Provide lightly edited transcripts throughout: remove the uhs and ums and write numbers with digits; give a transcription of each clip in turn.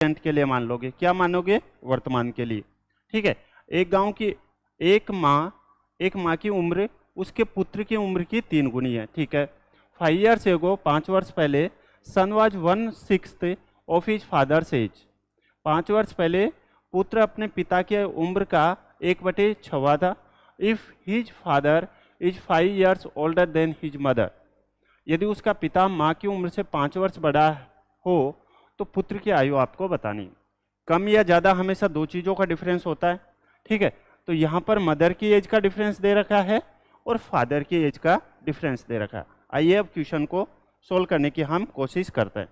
Present के लिए मान लोगे, क्या मानोगे, वर्तमान के लिए। ठीक है, एक गांव की एक माँ की उम्र उसके पुत्र की उम्र की 3 गुनी है। ठीक है, 5 years ago, 5 वर्ष पहले, son was 1/6 of his father's age. 5 वर्ष पहले पुत्र अपने पिता की उम्र का 1/6 था। If his father is 5 years older than his mother, यदि उसका पिता माँ की उम्र से 5 वर्ष बड़ा हो तो पुत्र की आयु आपको बतानी। कम या ज़्यादा हमेशा 2 चीज़ों का डिफरेंस होता है। ठीक है, तो यहाँ पर मदर की एज का डिफरेंस दे रखा है और फादर की एज का डिफरेंस दे रखा है। आइए अब क्वेश्चन को सोल्व करने की हम कोशिश करते हैं।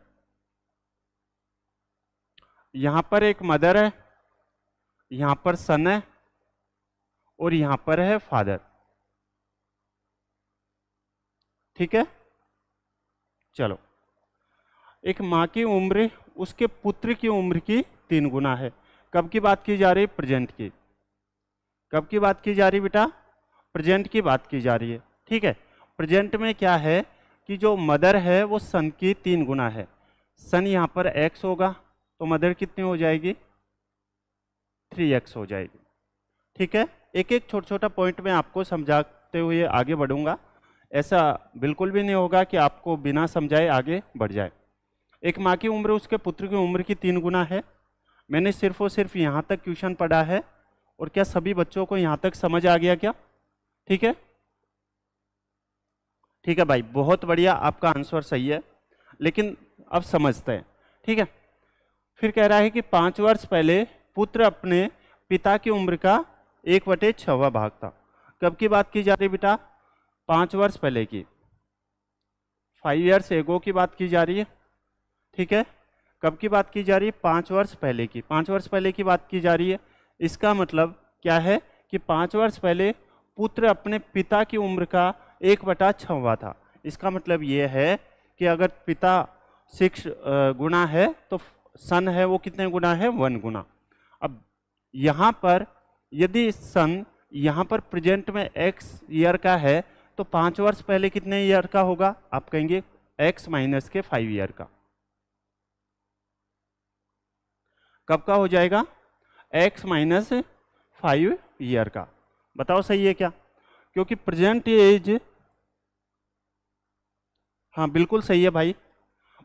यहाँ पर एक मदर है, यहाँ पर सन है और यहाँ पर है फादर। ठीक है, चलो, एक माँ की उम्र उसके पुत्र की उम्र की 3 गुना है। कब की बात की जा रही है, प्रेजेंट की। कब की बात की जा रही बेटा, प्रेजेंट की बात की जा रही है। ठीक है, प्रेजेंट में क्या है कि जो मदर है वो सन की 3 गुना है। सन यहाँ पर x होगा तो मदर कितनी हो जाएगी, 3x हो जाएगी। ठीक है, एक एक छोटा छोटा पॉइंट में आपको समझाते हुए आगे बढ़ूंगा। ऐसा बिल्कुल भी नहीं होगा कि आपको बिना समझाए आगे बढ़ जाए। एक माँ की उम्र उसके पुत्र की उम्र की 3 गुना है। मैंने सिर्फ और सिर्फ यहाँ तक क्वेश्चन पढ़ा है। और क्या सभी बच्चों को यहाँ तक समझ आ गया क्या? ठीक है, ठीक है भाई, बहुत बढ़िया, आपका आंसर सही है। लेकिन अब समझते हैं। ठीक है, फिर कह रहा है कि 5 वर्ष पहले पुत्र अपने पिता की उम्र का 1/6 भाग था। कब की बात की जा रही बेटा, 5 वर्ष पहले की, 5 years ago की बात की जा रही है। ठीक है, कब की बात की जा रही है, 5 वर्ष पहले की। 5 वर्ष पहले की बात की जा रही है। इसका मतलब क्या है कि 5 वर्ष पहले पुत्र अपने पिता की उम्र का 1/6 था। इसका मतलब ये है कि अगर पिता 6 गुना है तो सन है वो कितने गुना है, 1 गुना। अब यहाँ पर यदि सन यहाँ पर प्रेजेंट में x ईयर का है तो 5 वर्ष पहले कितने ईयर का होगा, आप कहेंगे x माइनस के 5 ईयर का। कब का हो जाएगा, x माइनस 5 ईयर का। बताओ सही है क्या? क्योंकि प्रेजेंट एज, हाँ बिल्कुल सही है भाई,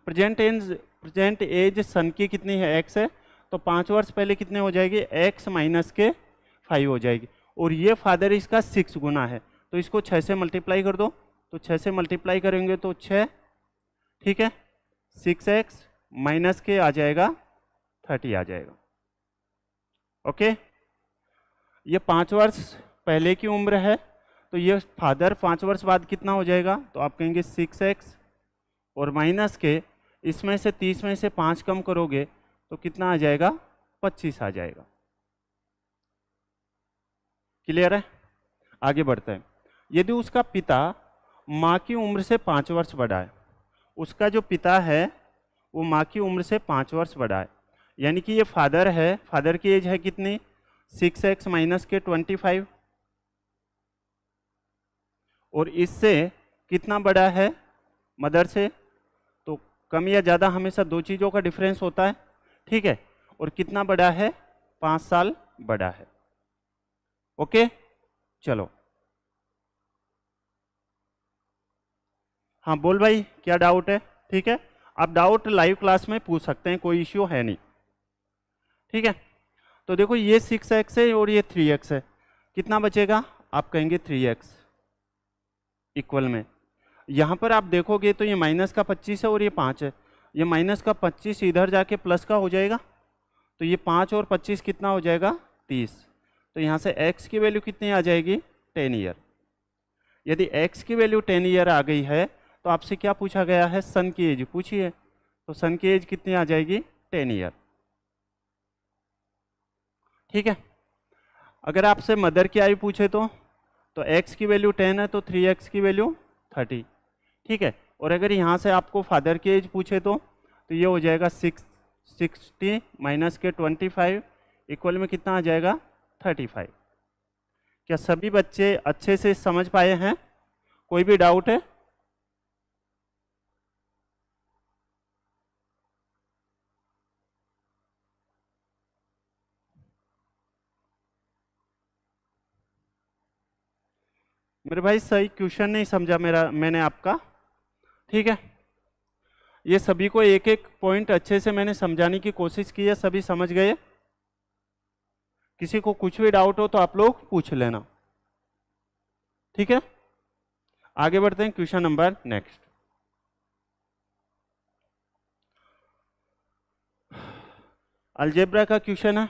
प्रेजेंट एज सन की कितनी है, x है, तो 5 वर्ष पहले कितने हो जाएगी, x माइनस के 5 हो जाएगी। और ये फादर इसका 6 गुना है, तो इसको 6 से मल्टीप्लाई कर दो, तो 6 से मल्टीप्लाई करेंगे तो 6, ठीक है, 6x माइनस के आ जाएगा 30 आ जाएगा। ओके, ये 5 वर्ष पहले की उम्र है, तो ये फादर 5 वर्ष बाद कितना हो जाएगा, तो आप कहेंगे 6x और माइनस के इसमें से 30 में से 5 कम करोगे तो कितना आ जाएगा, 25 आ जाएगा। क्लियर है? आगे बढ़ते हैं। यदि उसका पिता माँ की उम्र से 5 वर्ष बड़ा है, उसका जो पिता है वो माँ की उम्र से 5 वर्ष बड़ा है, यानी कि ये फादर है, फादर की एज है कितनी, 6x माइनस के 25, और इससे कितना बड़ा है, मदर से, तो कम या ज़्यादा हमेशा 2 चीज़ों का डिफरेंस होता है। ठीक है, और कितना बड़ा है, 5 साल बड़ा है। ओके, चलो, हाँ बोल भाई, क्या डाउट है? ठीक है, आप डाउट लाइव क्लास में पूछ सकते हैं, कोई इश्यू है नहीं। ठीक है, तो देखो ये 6x है और ये 3x है, कितना बचेगा, आप कहेंगे 3x इक्वल में। यहाँ पर आप देखोगे तो ये माइनस का 25 है और ये 5 है, ये माइनस का 25 इधर जाके प्लस का हो जाएगा, तो ये 5 और 25 कितना हो जाएगा, 30। तो यहाँ से x की वैल्यू कितनी आ जाएगी, 10 ईयर। यदि x की वैल्यू 10 ईयर आ गई है तो आपसे क्या पूछा गया है, सन की एज पूछिए, तो सन की एज कितनी आ जाएगी, 10 ईयर। ठीक है, अगर आपसे मदर की आयु पूछे तो x की वैल्यू 10 है तो 3x की वैल्यू 30। ठीक है, और अगर यहाँ से आपको फादर की एज पूछे तो ये हो जाएगा 60 माइनस के 25 इक्वल में कितना आ जाएगा, 35। क्या सभी बच्चे अच्छे से समझ पाए हैं? कोई भी डाउट है? मेरे भाई सही क्वेश्चन नहीं समझा मैंने आपका, ठीक है। ये सभी को एक एक पॉइंट अच्छे से मैंने समझाने की कोशिश की है, सभी समझ गए। किसी को कुछ भी डाउट हो तो आप लोग पूछ लेना, ठीक है। आगे बढ़ते हैं, क्वेश्चन नंबर नेक्स्ट। अलजेब्रा का क्वेश्चन है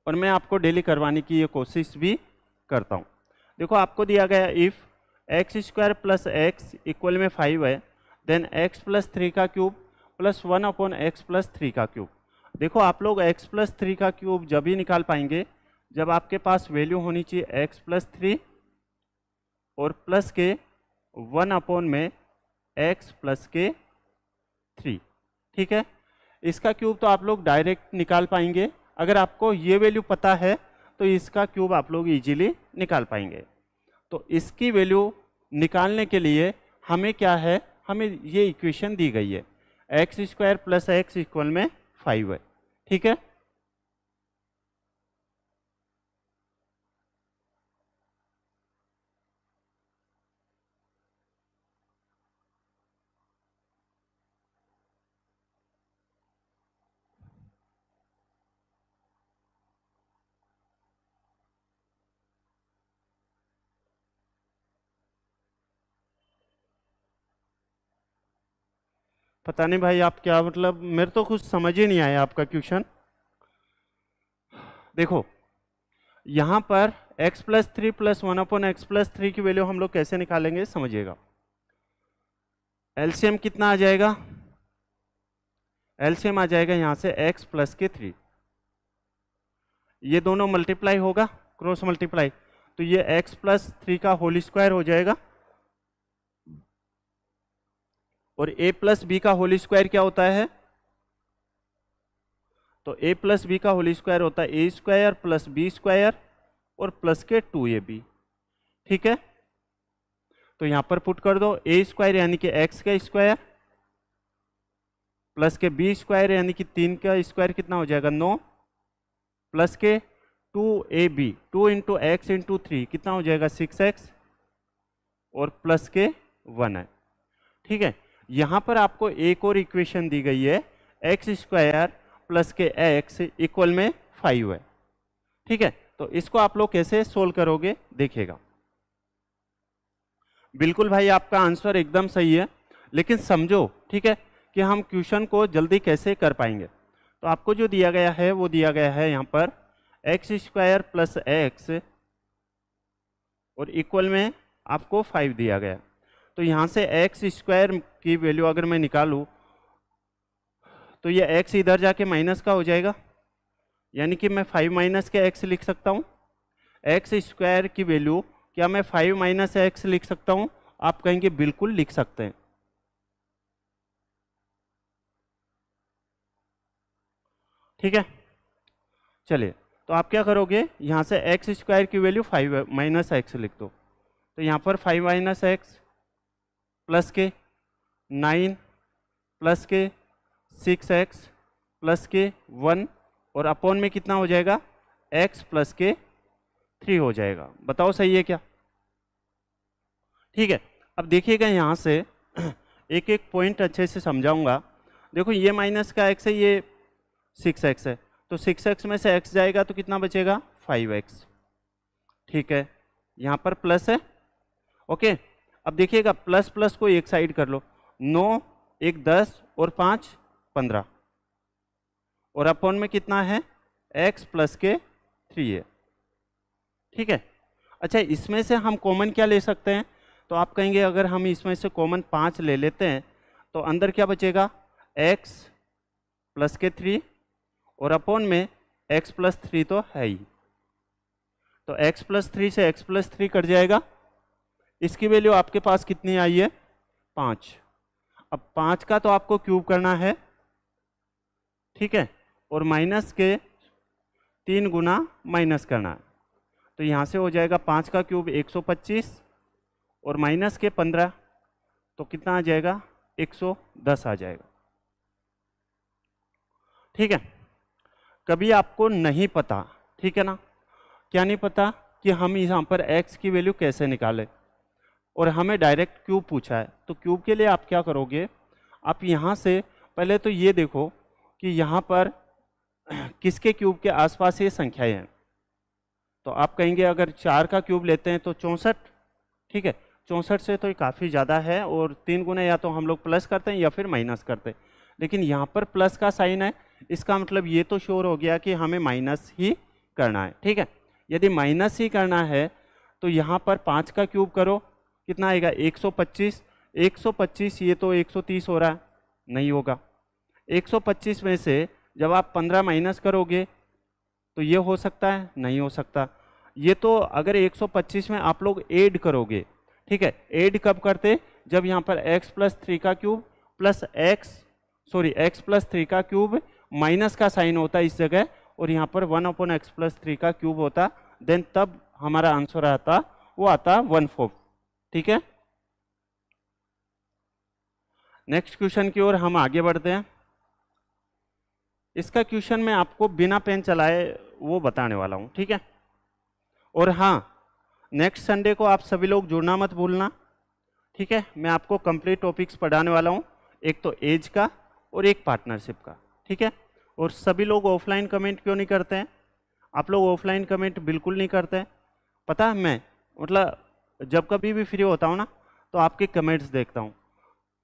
और मैं आपको डेली करवाने की ये कोशिश भी करता हूँ। देखो आपको दिया गया if x square plus x equal में 5 है, देन एक्स प्लस 3 का cube plus 1 upon x plus 3 का क्यूब। देखो आप लोग एक्स प्लस 3 का क्यूब जब ही निकाल पाएंगे जब आपके पास वैल्यू होनी चाहिए एक्स प्लस 3 और प्लस के 1 अपॉन में एक्स प्लस के 3, ठीक है। इसका क्यूब तो आप लोग डायरेक्ट निकाल पाएंगे, अगर आपको ये वैल्यू पता है तो इसका क्यूब आप लोग इजीली निकाल पाएंगे। तो इसकी वैल्यू निकालने के लिए हमें क्या है, हमें ये इक्वेशन दी गई है x square plus x equal में 5 है, ठीक है। पता नहीं भाई आप क्या, मतलब मेरे तो कुछ समझ ही नहीं आया आपका क्वेश्चन। देखो यहाँ पर x plus 3 plus 1 upon x plus 3 की वैल्यू हम लोग कैसे निकालेंगे समझिएगा। एलसीएम कितना आ जाएगा, एलसीएम आ जाएगा यहाँ से x प्लस के 3, ये दोनों मल्टीप्लाई होगा, क्रॉस मल्टीप्लाई, तो ये x प्लस 3 का होल स्क्वायर हो जाएगा और a प्लस बी का होल स्क्वायर क्या होता है, तो a प्लस बी का होल स्क्वायर होता है ए स्क्वायर प्लस बी स्क्वायर और प्लस के 2ab, ठीक है। तो यहां पर पुट कर दो ए स्क्वायर यानी कि x का स्क्वायर प्लस के बी स्क्वायर यानी कि 3 का स्क्वायर कितना हो जाएगा 9 प्लस के 2ab 2 इंटू एक्स इंटू 3 कितना हो जाएगा 6x और प्लस के 1 है, ठीक है। यहां पर आपको एक और इक्वेशन दी गई है एक्स स्क्वायर प्लस के एक्स इक्वल में 5 है, ठीक है। तो इसको आप लोग कैसे सोल्व करोगे देखिएगा। बिल्कुल भाई आपका आंसर एकदम सही है, लेकिन समझो ठीक है कि हम क्वेश्चन को जल्दी कैसे कर पाएंगे। तो आपको जो दिया गया है वो दिया गया है यहाँ पर एक्स स्क्वायर प्लस एक्स और इक्वल में आपको 5 दिया गया। तो यहाँ से एक्स स्क्वायर की वैल्यू अगर मैं निकालूँ तो ये x इधर जाके माइनस का हो जाएगा, यानी कि मैं 5 माइनस के x लिख सकता हूँ। एक्स स्क्वायर की वैल्यू क्या मैं 5 माइनस एक्स लिख सकता हूँ, आप कहेंगे बिल्कुल लिख सकते हैं, ठीक है। चलिए तो आप क्या करोगे, यहाँ से एक्स स्क्वायर की वैल्यू 5 माइनस एक्स लिख दो, तो यहाँ पर 5 माइनस एक्स प्लस के 9 प्लस के 6x प्लस के 1 और अपॉन में कितना हो जाएगा x प्लस के 3 हो जाएगा। बताओ सही है क्या, ठीक है। अब देखिएगा यहाँ से एक एक पॉइंट अच्छे से समझाऊंगा। देखो ये माइनस का x है, ये 6x है, तो 6x में से x जाएगा तो कितना बचेगा 5x, ठीक है। यहाँ पर प्लस है, ओके। अब देखिएगा प्लस प्लस को एक साइड कर लो, 9 1 10 और 5 15 और अपॉन में कितना है x प्लस के 3 है, ठीक है। अच्छा इसमें से हम कॉमन क्या ले सकते हैं, तो आप कहेंगे अगर हम इसमें से कॉमन 5 ले लेते हैं तो अंदर क्या बचेगा x प्लस के 3 और अपॉन में x प्लस 3 तो है ही, तो x प्लस 3 से x प्लस 3 कट जाएगा। इसकी वैल्यू आपके पास कितनी आई है 5। अब 5 का तो आपको क्यूब करना है, ठीक है, और माइनस के 3 गुना माइनस करना है, तो यहाँ से हो जाएगा 5 का क्यूब 125 और माइनस के 15 तो कितना आ जाएगा 110 आ जाएगा, ठीक है। कभी आपको नहीं पता, ठीक है ना, क्या नहीं पता कि हम यहाँ पर x की वैल्यू कैसे निकालें, और हमें डायरेक्ट क्यूब पूछा है, तो क्यूब के लिए आप क्या करोगे, आप यहाँ से पहले तो ये देखो कि यहाँ पर किसके क्यूब के आसपास ये संख्याएं हैं। तो आप कहेंगे अगर 4 का क्यूब लेते हैं तो 64, ठीक है, 64 से तो ये काफ़ी ज़्यादा है, और 3 गुना या तो हम लोग प्लस करते हैं या फिर माइनस करते हैं, लेकिन यहाँ पर प्लस का साइन है, इसका मतलब ये तो श्योर हो गया कि हमें माइनस ही करना है, ठीक है। यदि माइनस ही करना है तो यहाँ पर 5 का क्यूब करो, कितना आएगा 125, 125 ये तो 130 हो रहा है, नहीं होगा। 125 में से जब आप 15 माइनस करोगे तो ये हो सकता है, नहीं हो सकता। ये तो अगर 125 में आप लोग ऐड करोगे, ठीक है, ऐड कब करते, जब यहाँ पर x प्लस 3 का क्यूब प्लस x प्लस 3 का क्यूब माइनस का साइन होता है इस जगह, और यहाँ पर 1/x प्लस 3 का क्यूब होता, देन तब हमारा आंसर आता, वो आता 1/4, ठीक है। नेक्स्ट क्वेश्चन की ओर हम आगे बढ़ते हैं। इसका क्वेश्चन मैं आपको बिना पेन चलाए वो बताने वाला हूँ, ठीक है। और हाँ, नेक्स्ट संडे को आप सभी लोग जुड़ना मत भूलना, ठीक है। मैं आपको कंप्लीट टॉपिक्स पढ़ाने वाला हूँ, एक तो एज का और एक पार्टनरशिप का, ठीक है। और सभी लोग ऑफलाइन कमेंट क्यों नहीं करते हैं, आप लोग ऑफलाइन कमेंट बिल्कुल नहीं करते हैं, पता है। मैं मतलब जब कभी भी फ्री होता हूँ ना तो आपके कमेंट्स देखता हूँ,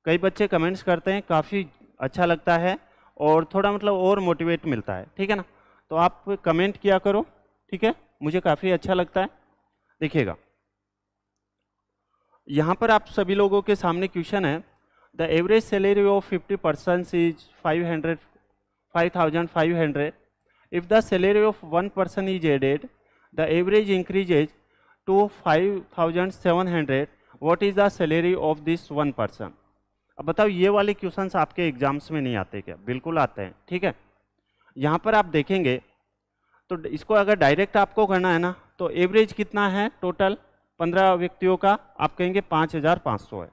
कई बच्चे कमेंट्स करते हैं, काफ़ी अच्छा लगता है और थोड़ा मतलब और मोटिवेट मिलता है, ठीक है ना। तो आप कमेंट किया करो, ठीक है, मुझे काफ़ी अच्छा लगता है। देखिएगा यहाँ पर आप सभी लोगों के सामने क्वेश्चन है, the average salary of 50% is 5,500। If the salary of 1 person is added, the average increases to 5,700। What is the salary of this 1 person. अब बताओ, ये वाले क्वेश्चंस आपके एग्जाम्स में नहीं आते क्या? बिल्कुल आते हैं, ठीक है। यहाँ पर आप देखेंगे तो इसको अगर डायरेक्ट आपको करना है ना, तो एवरेज कितना है टोटल 15 व्यक्तियों का, आप कहेंगे 5,500 है।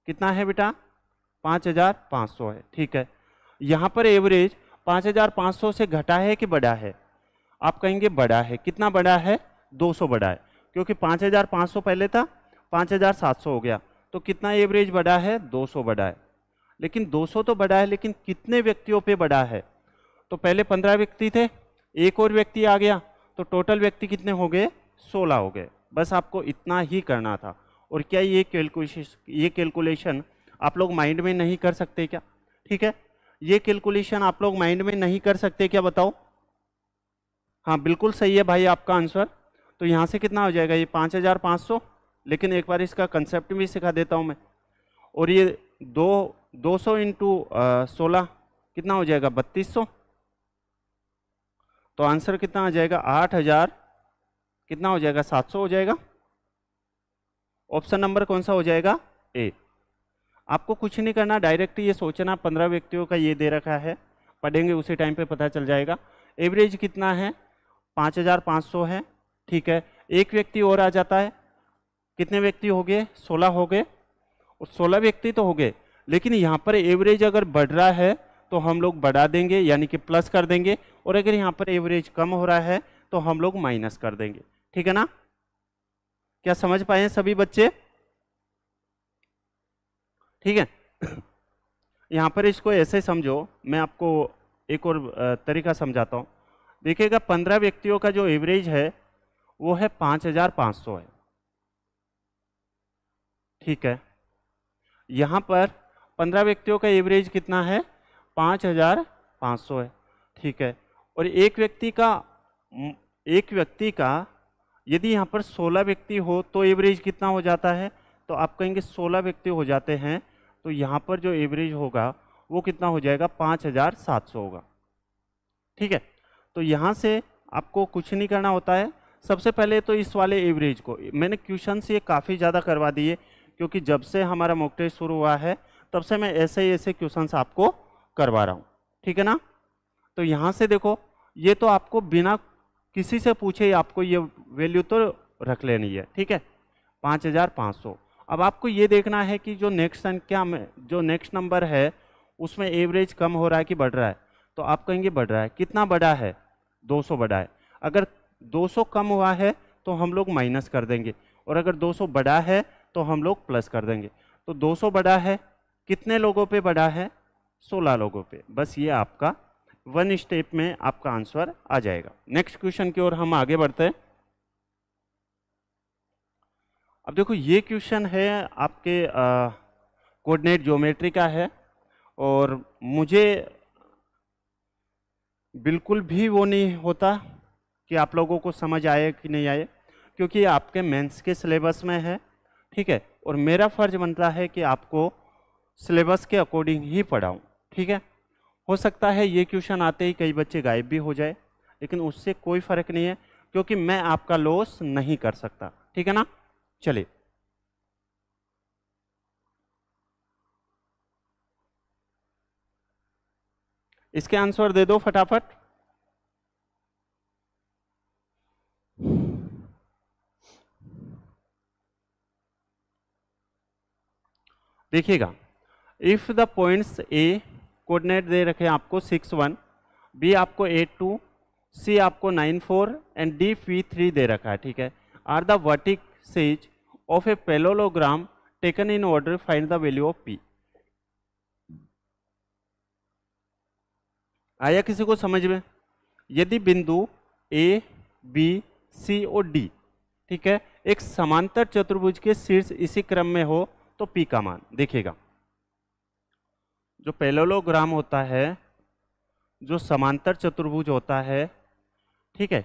कितना है बेटा? 5,500 है, ठीक है। यहाँ पर एवरेज 5,500 से घटा है कि बढ़ा है? आप कहेंगे बढ़ा है। कितना बढ़ा है? 200 बढ़ा है, क्योंकि 5,500 पहले था, 5,700 हो गया, तो कितना एवरेज बढ़ा है? 200 बढ़ा है। लेकिन 200 तो बढ़ा है, लेकिन कितने व्यक्तियों पे बढ़ा है? तो पहले 15 व्यक्ति थे, एक और व्यक्ति आ गया, तो टोटल व्यक्ति कितने हो गए? 16 हो गए। बस आपको इतना ही करना था। और क्या ये कैलकुलेशन आप लोग माइंड में नहीं कर सकते क्या? ठीक है, ये कैलकुलेशन आप लोग माइंड में नहीं कर सकते क्या? बताओ। हाँ बिल्कुल सही है भाई आपका आंसर। तो यहाँ से कितना हो जाएगा? ये 5,500, लेकिन एक बार इसका कंसेप्ट भी सिखा देता हूँ मैं। और ये 200 इंटू 16 कितना हो जाएगा? 3,200। तो आंसर कितना आ जाएगा? 8,000 कितना हो जाएगा? 700 हो जाएगा। ऑप्शन नंबर कौन सा हो जाएगा? ए। आपको कुछ नहीं करना, डायरेक्ट ये सोचना 15 व्यक्तियों का ये दे रखा है, पढ़ेंगे उसी टाइम पे पता चल जाएगा। एवरेज कितना है? 5,500 है, ठीक है। एक व्यक्ति और आ जाता है, कितने व्यक्ति हो गए? 16 हो गए। और 16 व्यक्ति तो हो गए, लेकिन यहाँ पर एवरेज अगर बढ़ रहा है तो हम लोग बढ़ा देंगे, यानी कि प्लस कर देंगे, और अगर यहाँ पर एवरेज कम हो रहा है तो हम लोग माइनस कर देंगे, ठीक है ना। क्या समझ पाए हैं सभी बच्चे? ठीक है। यहाँ पर इसको ऐसे समझो, मैं आपको एक और तरीका समझाता हूँ। देखिएगा 15 व्यक्तियों का जो एवरेज है वो है 5,500 है, ठीक है। यहाँ पर 15 व्यक्तियों का एवरेज कितना है? 5,500 है, ठीक है। और एक व्यक्ति का यदि यहाँ पर 16 व्यक्ति हो तो एवरेज कितना हो जाता है? तो आप कहेंगे 16 व्यक्ति हो जाते हैं, तो यहाँ पर जो एवरेज होगा वो कितना हो जाएगा? 5,700 होगा, ठीक है। तो यहाँ से आपको कुछ नहीं करना होता है। सबसे पहले तो इस वाले एवरेज को मैंने क्वेश्चन से काफ़ी ज़्यादा करवा दिए, क्योंकि जब से हमारा मॉक टेस्ट शुरू हुआ है तब से मैं ऐसे क्वेश्चंस आपको करवा रहा हूँ, ठीक है ना। तो यहाँ से देखो, ये तो आपको बिना किसी से पूछे आपको ये वैल्यू तो रख लेनी है, ठीक है, 5,500। अब आपको ये देखना है कि जो नेक्स्ट संख्या में जो नेक्स्ट नंबर है उसमें एवरेज कम हो रहा है कि बढ़ रहा है? तो आप कहेंगे बढ़ रहा है। कितना बढ़ा है? 200 बढ़ा है। अगर 200 कम हुआ है तो हम लोग माइनस कर देंगे, और अगर 200 बढ़ा है तो हम लोग प्लस कर देंगे। तो 200 बड़ा है, कितने लोगों पे बड़ा है? 16 लोगों पे। बस ये आपका वन स्टेप में आपका आंसर आ जाएगा। नेक्स्ट क्वेश्चन की ओर हम आगे बढ़ते हैं। अब देखो ये क्वेश्चन है आपके कोऑर्डिनेट ज्योमेट्री का है, और मुझे बिल्कुल भी वो नहीं होता कि आप लोगों को समझ आए कि नहीं आए, क्योंकि ये आपके मेंस के सिलेबस में है, ठीक है, और मेरा फर्ज बनता है कि आपको सिलेबस के अकॉर्डिंग ही पढ़ाऊँ, ठीक है। हो सकता है ये क्वेश्चन आते ही कई बच्चे गायब भी हो जाए, लेकिन उससे कोई फर्क नहीं है, क्योंकि मैं आपका लॉस नहीं कर सकता, ठीक है ना। चलिए, इसके आंसर दे दो फटाफट। देखिएगा, if the points A coordinate दे रखे हैं आपको 6 1, बी आपको 8 2, सी आपको 9 4 एंड डी P3 दे रखा है, ठीक है। Are the vertices of a parallelogram taken in order, find the value of p. आया किसी को समझ में? यदि बिंदु ए बी सी और डी, ठीक है, एक समांतर चतुर्भुज के शीर्ष इसी क्रम में हो तो पी का मान देखिएगा। जो पैरेललोग्राम होता है, जो समांतर चतुर्भुज होता है, ठीक है,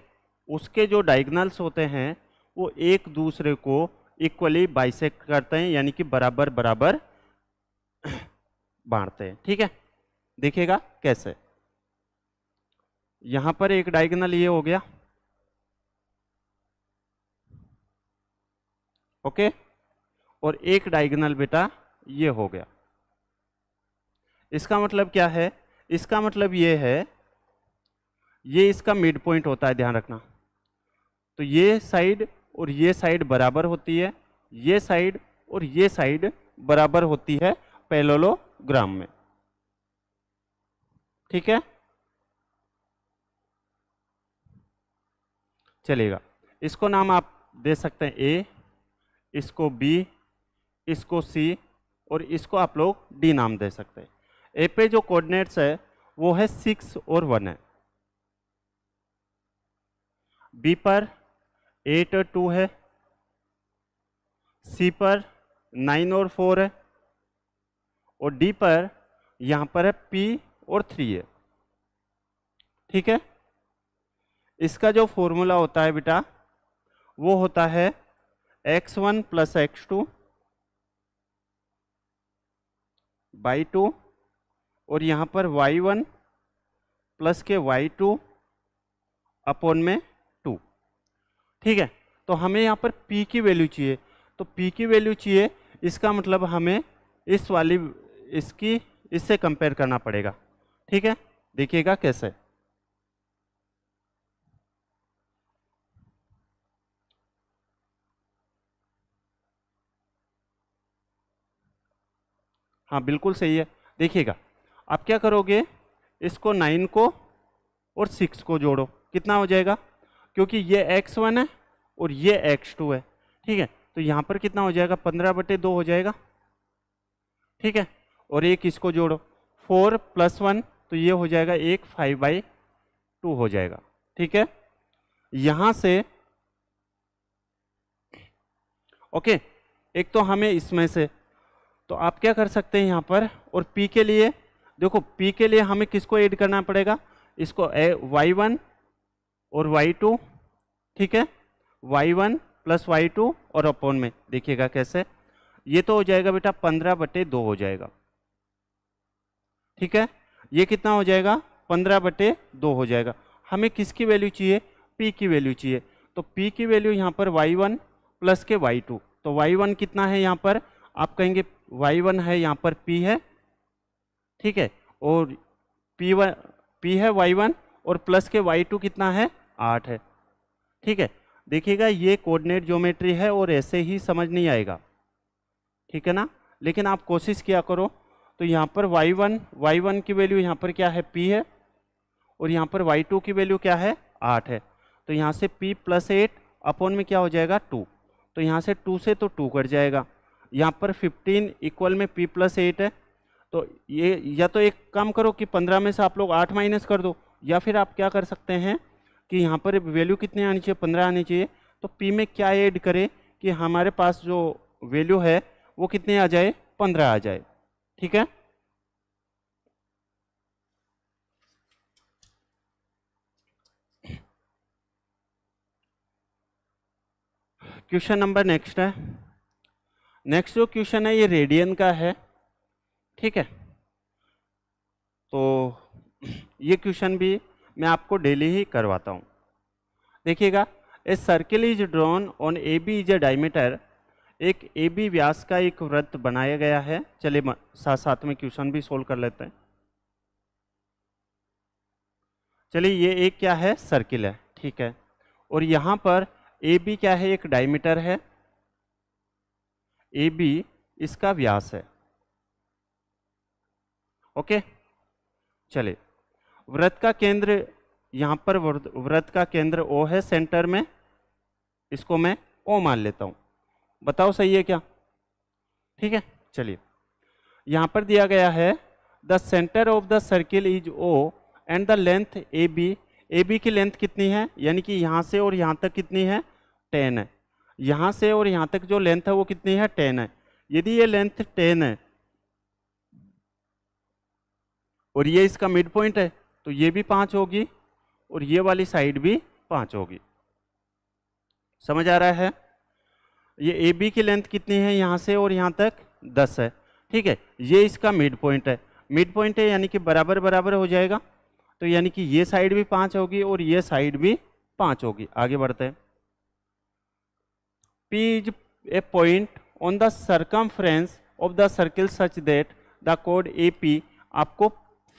उसके जो डायगोनल्स होते हैं वो एक दूसरे को इक्वली बाइसेक्ट करते हैं, यानी कि बराबर बराबर बांटते हैं, ठीक है। देखिएगा कैसे, यहां पर एक डायगोनल ये हो गया, ओके, और एक डायगोनल बेटा ये हो गया। इसका मतलब क्या है? इसका मतलब ये है, ये इसका मिड पॉइंट होता है, ध्यान रखना। तो ये साइड और ये साइड बराबर होती है, ये साइड और ये साइड बराबर होती है पैरेललोग्राम में, ठीक है। चलेगा, इसको नाम आप दे सकते हैं ए, इसको बी, इसको सी, और इसको आप लोग डी नाम दे सकते हैं। ए पे जो कोऑर्डिनेट्स है वो है 6 और 1 है, बी पर 8 और 2 है, सी पर 9 और 4 है, और डी पर यहां पर है पी और 3 है, ठीक है। इसका जो फॉर्मूला होता है बेटा वो होता है x1 प्लस x2 बाई 2, और यहां पर y1 प्लस के y2 अपॉन में 2, ठीक है। तो हमें यहाँ पर p की वैल्यू चाहिए, तो p की वैल्यू चाहिए, इसका मतलब हमें इस वाली इसकी इससे कंपेयर करना पड़ेगा, ठीक है। देखिएगा कैसे, हाँ बिल्कुल सही है। देखिएगा, आप क्या करोगे, इसको 9 को और 6 को जोड़ो, कितना हो जाएगा? क्योंकि ये x1 है और ये x2 है, ठीक है, तो यहाँ पर कितना हो जाएगा? 15/2 हो जाएगा, ठीक है। और एक इसको जोड़ो, 4 + 1, तो ये हो जाएगा 1 5/2 हो जाएगा, ठीक है। यहाँ से ओके, एक तो हमें इसमें से, तो आप क्या कर सकते हैं यहाँ पर, और p के लिए देखो, p के लिए हमें किसको ऐड करना पड़ेगा? इसको y1 और y2, ठीक है, y1 + y2 और अपॉन में, देखिएगा कैसे, ये तो हो जाएगा बेटा 15/2 हो जाएगा, ठीक है। ये कितना हो जाएगा? 15/2 हो जाएगा। हमें किसकी वैल्यू चाहिए? p की वैल्यू चाहिए, तो p की वैल्यू यहाँ पर y1 प्लस के y2, तो y1 कितना है यहाँ पर? आप कहेंगे y1 है यहाँ पर p है, ठीक है, और p है y1 और प्लस के y2 कितना है? 8 है, ठीक है। देखिएगा ये कोऑर्डिनेट ज्योमेट्री है और ऐसे ही समझ नहीं आएगा, ठीक है ना, लेकिन आप कोशिश किया करो। तो यहाँ पर y1 की वैल्यू यहाँ पर क्या है? p है, और यहाँ पर y2 की वैल्यू क्या है? 8 है, तो यहाँ से p + 8 अपॉन में क्या हो जाएगा? 2, तो यहाँ से 2 से तो 2 कट जाएगा, यहाँ पर 15 इक्वल में p प्लस 8 है, तो ये या तो एक काम करो कि 15 में से आप लोग 8 माइनस कर दो, या फिर आप क्या कर सकते हैं कि यहाँ पर वैल्यू कितनी आनी चाहिए, 15 आनी चाहिए। तो p में क्या ऐड करें कि हमारे पास जो वैल्यू है वो कितने आ जाए, 15 आ जाए। ठीक है, क्वेश्चन नंबर नेक्स्ट है। नेक्स्ट जो क्वेश्चन है ये रेडियन का है। ठीक है, तो ये क्वेश्चन भी मैं आपको डेली ही करवाता हूँ। देखिएगा, a circle is drawn on A B is a diameter. एक ए बी व्यास का एक वृत्त बनाया गया है। चलिए साथ साथ में क्वेश्चन भी सोल्व कर लेते हैं। चलिए, ये एक क्या है, सर्किल है। ठीक है, और यहाँ पर ए बी क्या है, एक डायमीटर है। ए बी इसका व्यास है। ओके, चलिए, वृत्त का केंद्र, यहाँ पर वृत्त का केंद्र ओ है सेंटर में, इसको मैं ओ मान लेता हूँ। बताओ सही है क्या? ठीक है, चलिए, यहाँ पर दिया गया है the centre of the circle is O and the length A B. A B की लेंथ कितनी है, यानी कि यहाँ से और यहाँ तक कितनी है, 10 है। यहाँ से और यहाँ तक जो लेंथ है वो कितनी है, 10 है। यदि ये लेंथ 10 है और ये इसका मिड पॉइंट है, तो ये भी 5 होगी और ये वाली साइड भी 5 होगी। समझ आ रहा है? ये ए बी की लेंथ कितनी है, यहाँ से और यहाँ तक 10 है। ठीक है, ये इसका मिड पॉइंट है। मिड पॉइंट है यानी कि बराबर बराबर हो जाएगा, तो यानी कि ये साइड भी 5 होगी और ये साइड भी 5 होगी। आगे बढ़ते हैं। P is a point on the circumference of the circle such that the code AP आपको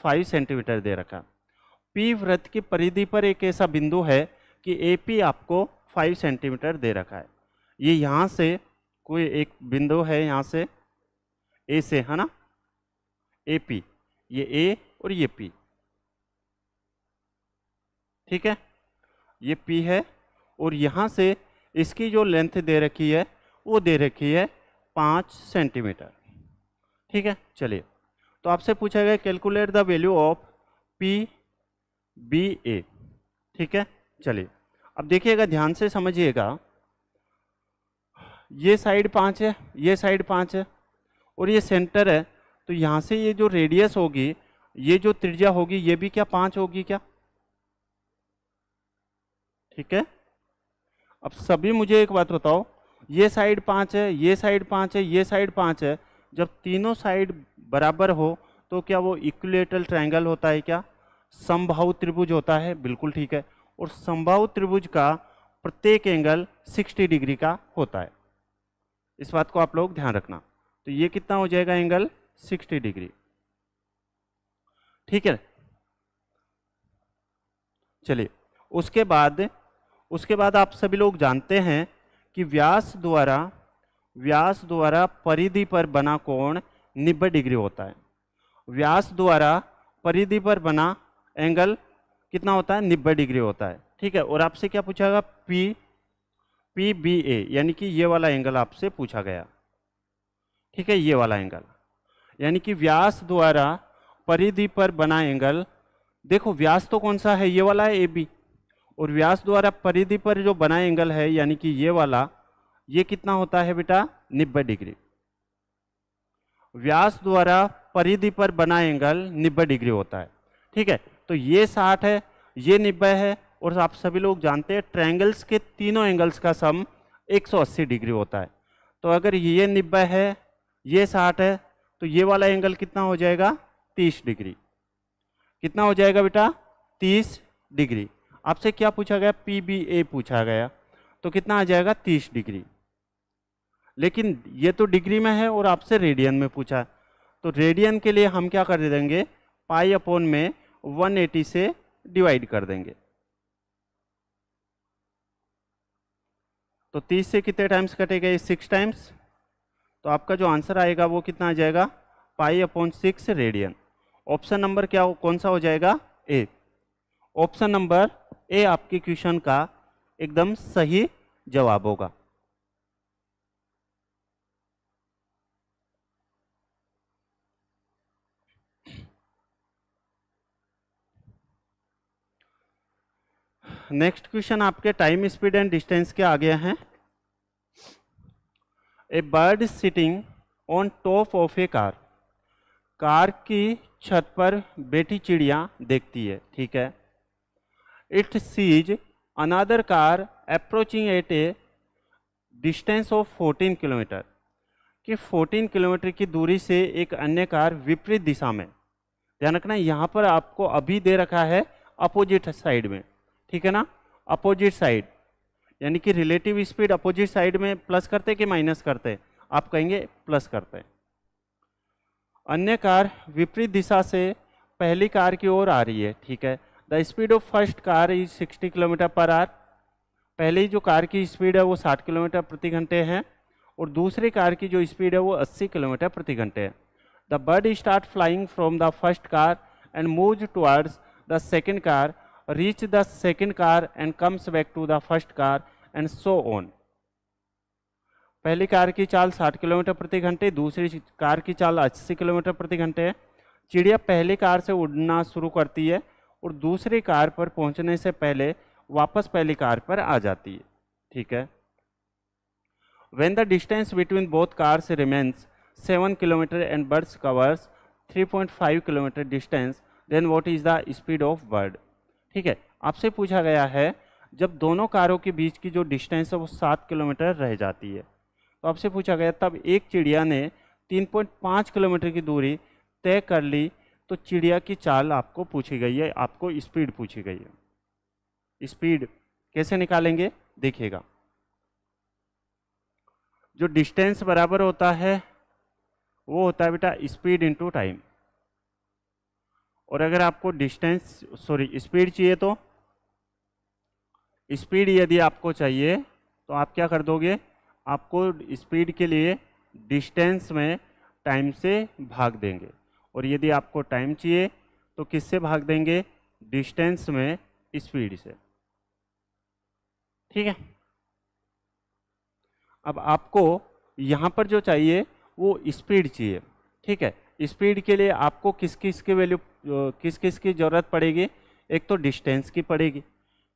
5 सेंटीमीटर दे रखा। P वृत्त की परिधि पर एक ऐसा बिंदु है कि AP आपको 5 सेंटीमीटर दे रखा है। ये यहाँ से कोई एक बिंदु है, यहाँ से A से, है ना, AP, ये A और ये P। ठीक है, ये P है और यहाँ से इसकी जो लेंथ दे रखी है वो दे रखी है 5 सेंटीमीटर। ठीक है, चलिए, तो आपसे पूछा गया calculate the value of PBA। ठीक है, चलिए, अब देखिएगा, ध्यान से समझिएगा। ये साइड 5 है, ये साइड 5 है और ये सेंटर है, तो यहाँ से ये जो रेडियस होगी, ये जो त्रिज्या होगी, ये भी क्या 5 होगी क्या? ठीक है, अब सभी मुझे एक बात बताओ, ये साइड 5 है, ये साइड 5 है, ये साइड 5 है, जब तीनों साइड बराबर हो तो क्या वो इक्विलेटरल ट्रायंगल होता है क्या? समबाहु त्रिभुज होता है। बिल्कुल ठीक है, और समबाहु त्रिभुज का प्रत्येक एंगल 60 डिग्री का होता है। इस बात को आप लोग ध्यान रखना। तो ये कितना हो जाएगा एंगल, 60 डिग्री। ठीक है, चलिए, उसके बाद आप सभी लोग जानते हैं कि व्यास द्वारा परिधि पर बना कोण 90 डिग्री होता है। व्यास द्वारा परिधि पर बना एंगल कितना होता है, 90 डिग्री होता है। ठीक है, और आपसे क्या पूछा गया, PBA, यानी कि ये वाला एंगल आपसे पूछा गया। ठीक है, ये वाला एंगल, यानी कि व्यास द्वारा परिधि पर बना एंगल। देखो, व्यास तो कौन सा है, ये वाला है AB, और व्यास द्वारा परिधि पर जो बना एंगल है यानी कि ये वाला, ये कितना होता है बेटा, 90 डिग्री। व्यास द्वारा परिधि पर बना एंगल 90 डिग्री होता है। ठीक है, तो ये 60 है, ये 90 है, और आप सभी लोग जानते हैं ट्रायंगल्स के तीनों एंगल्स का सम 180 डिग्री होता है। तो अगर ये 90 है, ये 60 है, तो ये वाला एंगल कितना हो जाएगा, 30 डिग्री। कितना हो जाएगा बेटा, 30 डिग्री। आपसे क्या पूछा गया, PBA पूछा गया, तो कितना आ जाएगा, 30 डिग्री। लेकिन ये तो डिग्री में है और आपसे रेडियन में पूछा है, तो रेडियन के लिए हम क्या कर देंगे, पाई अपॉन में 180 से डिवाइड कर देंगे। तो 30 से कितने टाइम्स कटेगा, ये 6 टाइम्स। तो आपका जो आंसर आएगा वो कितना आ जाएगा, pi upon 6 radian. Option number क्या कौन सा हो जाएगा, ए। ऑप्शन नंबर ए आपके क्वेश्चन का एकदम सही जवाब होगा। नेक्स्ट क्वेश्चन आपके टाइम स्पीड एंड डिस्टेंस के आ गया है। A bird sitting on top of a car, car की छत पर बैठी चिड़िया देखती है, ठीक है। It sees another car approaching at a distance of 14 kilometre, कि 14 किलोमीटर की दूरी से एक अन्य कार विपरीत दिशा में, ध्यान रखना यहाँ पर आपको अभी दे रखा है अपोजिट साइड में, ठीक है ना, अपोजिट साइड, यानी कि रिलेटिव स्पीड अपोजिट साइड में प्लस करते कि माइनस करते, आप कहेंगे प्लस करते हैं। अन्य कार विपरीत दिशा से पहली कार की ओर आ रही है, ठीक है। The speed of first car is 60 kilometre per hour, पहली जो कार की स्पीड है वो 60 किलोमीटर प्रति घंटे है, और दूसरी कार की जो स्पीड है वो 80 किलोमीटर प्रति घंटे है। The bird start flying from the first car and move towards the second car, reach the second car and comes back to the first car and so on. पहली car की चाल 60 kilometre प्रति घंटे, दूसरी car की चाल 80 kilometre प्रति घंटे है। चिड़िया पहली कार से उड़ना शुरू करती है और दूसरी कार पर पहुंचने से पहले वापस पहली कार पर आ जाती है, ठीक है। When the distance between both cars remains 7 kilometer and birds covers 3.5 kilometer distance, then what is the speed of bird? ठीक है, आपसे पूछा गया है जब दोनों कारों के बीच की जो डिस्टेंस है वो 7 किलोमीटर रह जाती है, तो आपसे पूछा गया तब एक चिड़िया ने 3.5 किलोमीटर की दूरी तय कर ली, तो चिड़िया की चाल आपको पूछी गई है, आपको स्पीड पूछी गई है। स्पीड कैसे निकालेंगे देखिएगा, जो डिस्टेंस बराबर होता है वो होता है बेटा स्पीड इनटू टाइम, और अगर आपको स्पीड चाहिए तो स्पीड यदि आपको चाहिए तो आप क्या कर दोगे, आपको स्पीड के लिए डिस्टेंस में टाइम से भाग देंगे, और यदि आपको टाइम चाहिए तो किससे भाग देंगे, डिस्टेंस में स्पीड से, ठीक है। अब आपको यहाँ पर जो चाहिए वो स्पीड चाहिए, ठीक है। स्पीड के लिए आपको किस किस की ज़रूरत पड़ेगी, एक तो डिस्टेंस की पड़ेगी,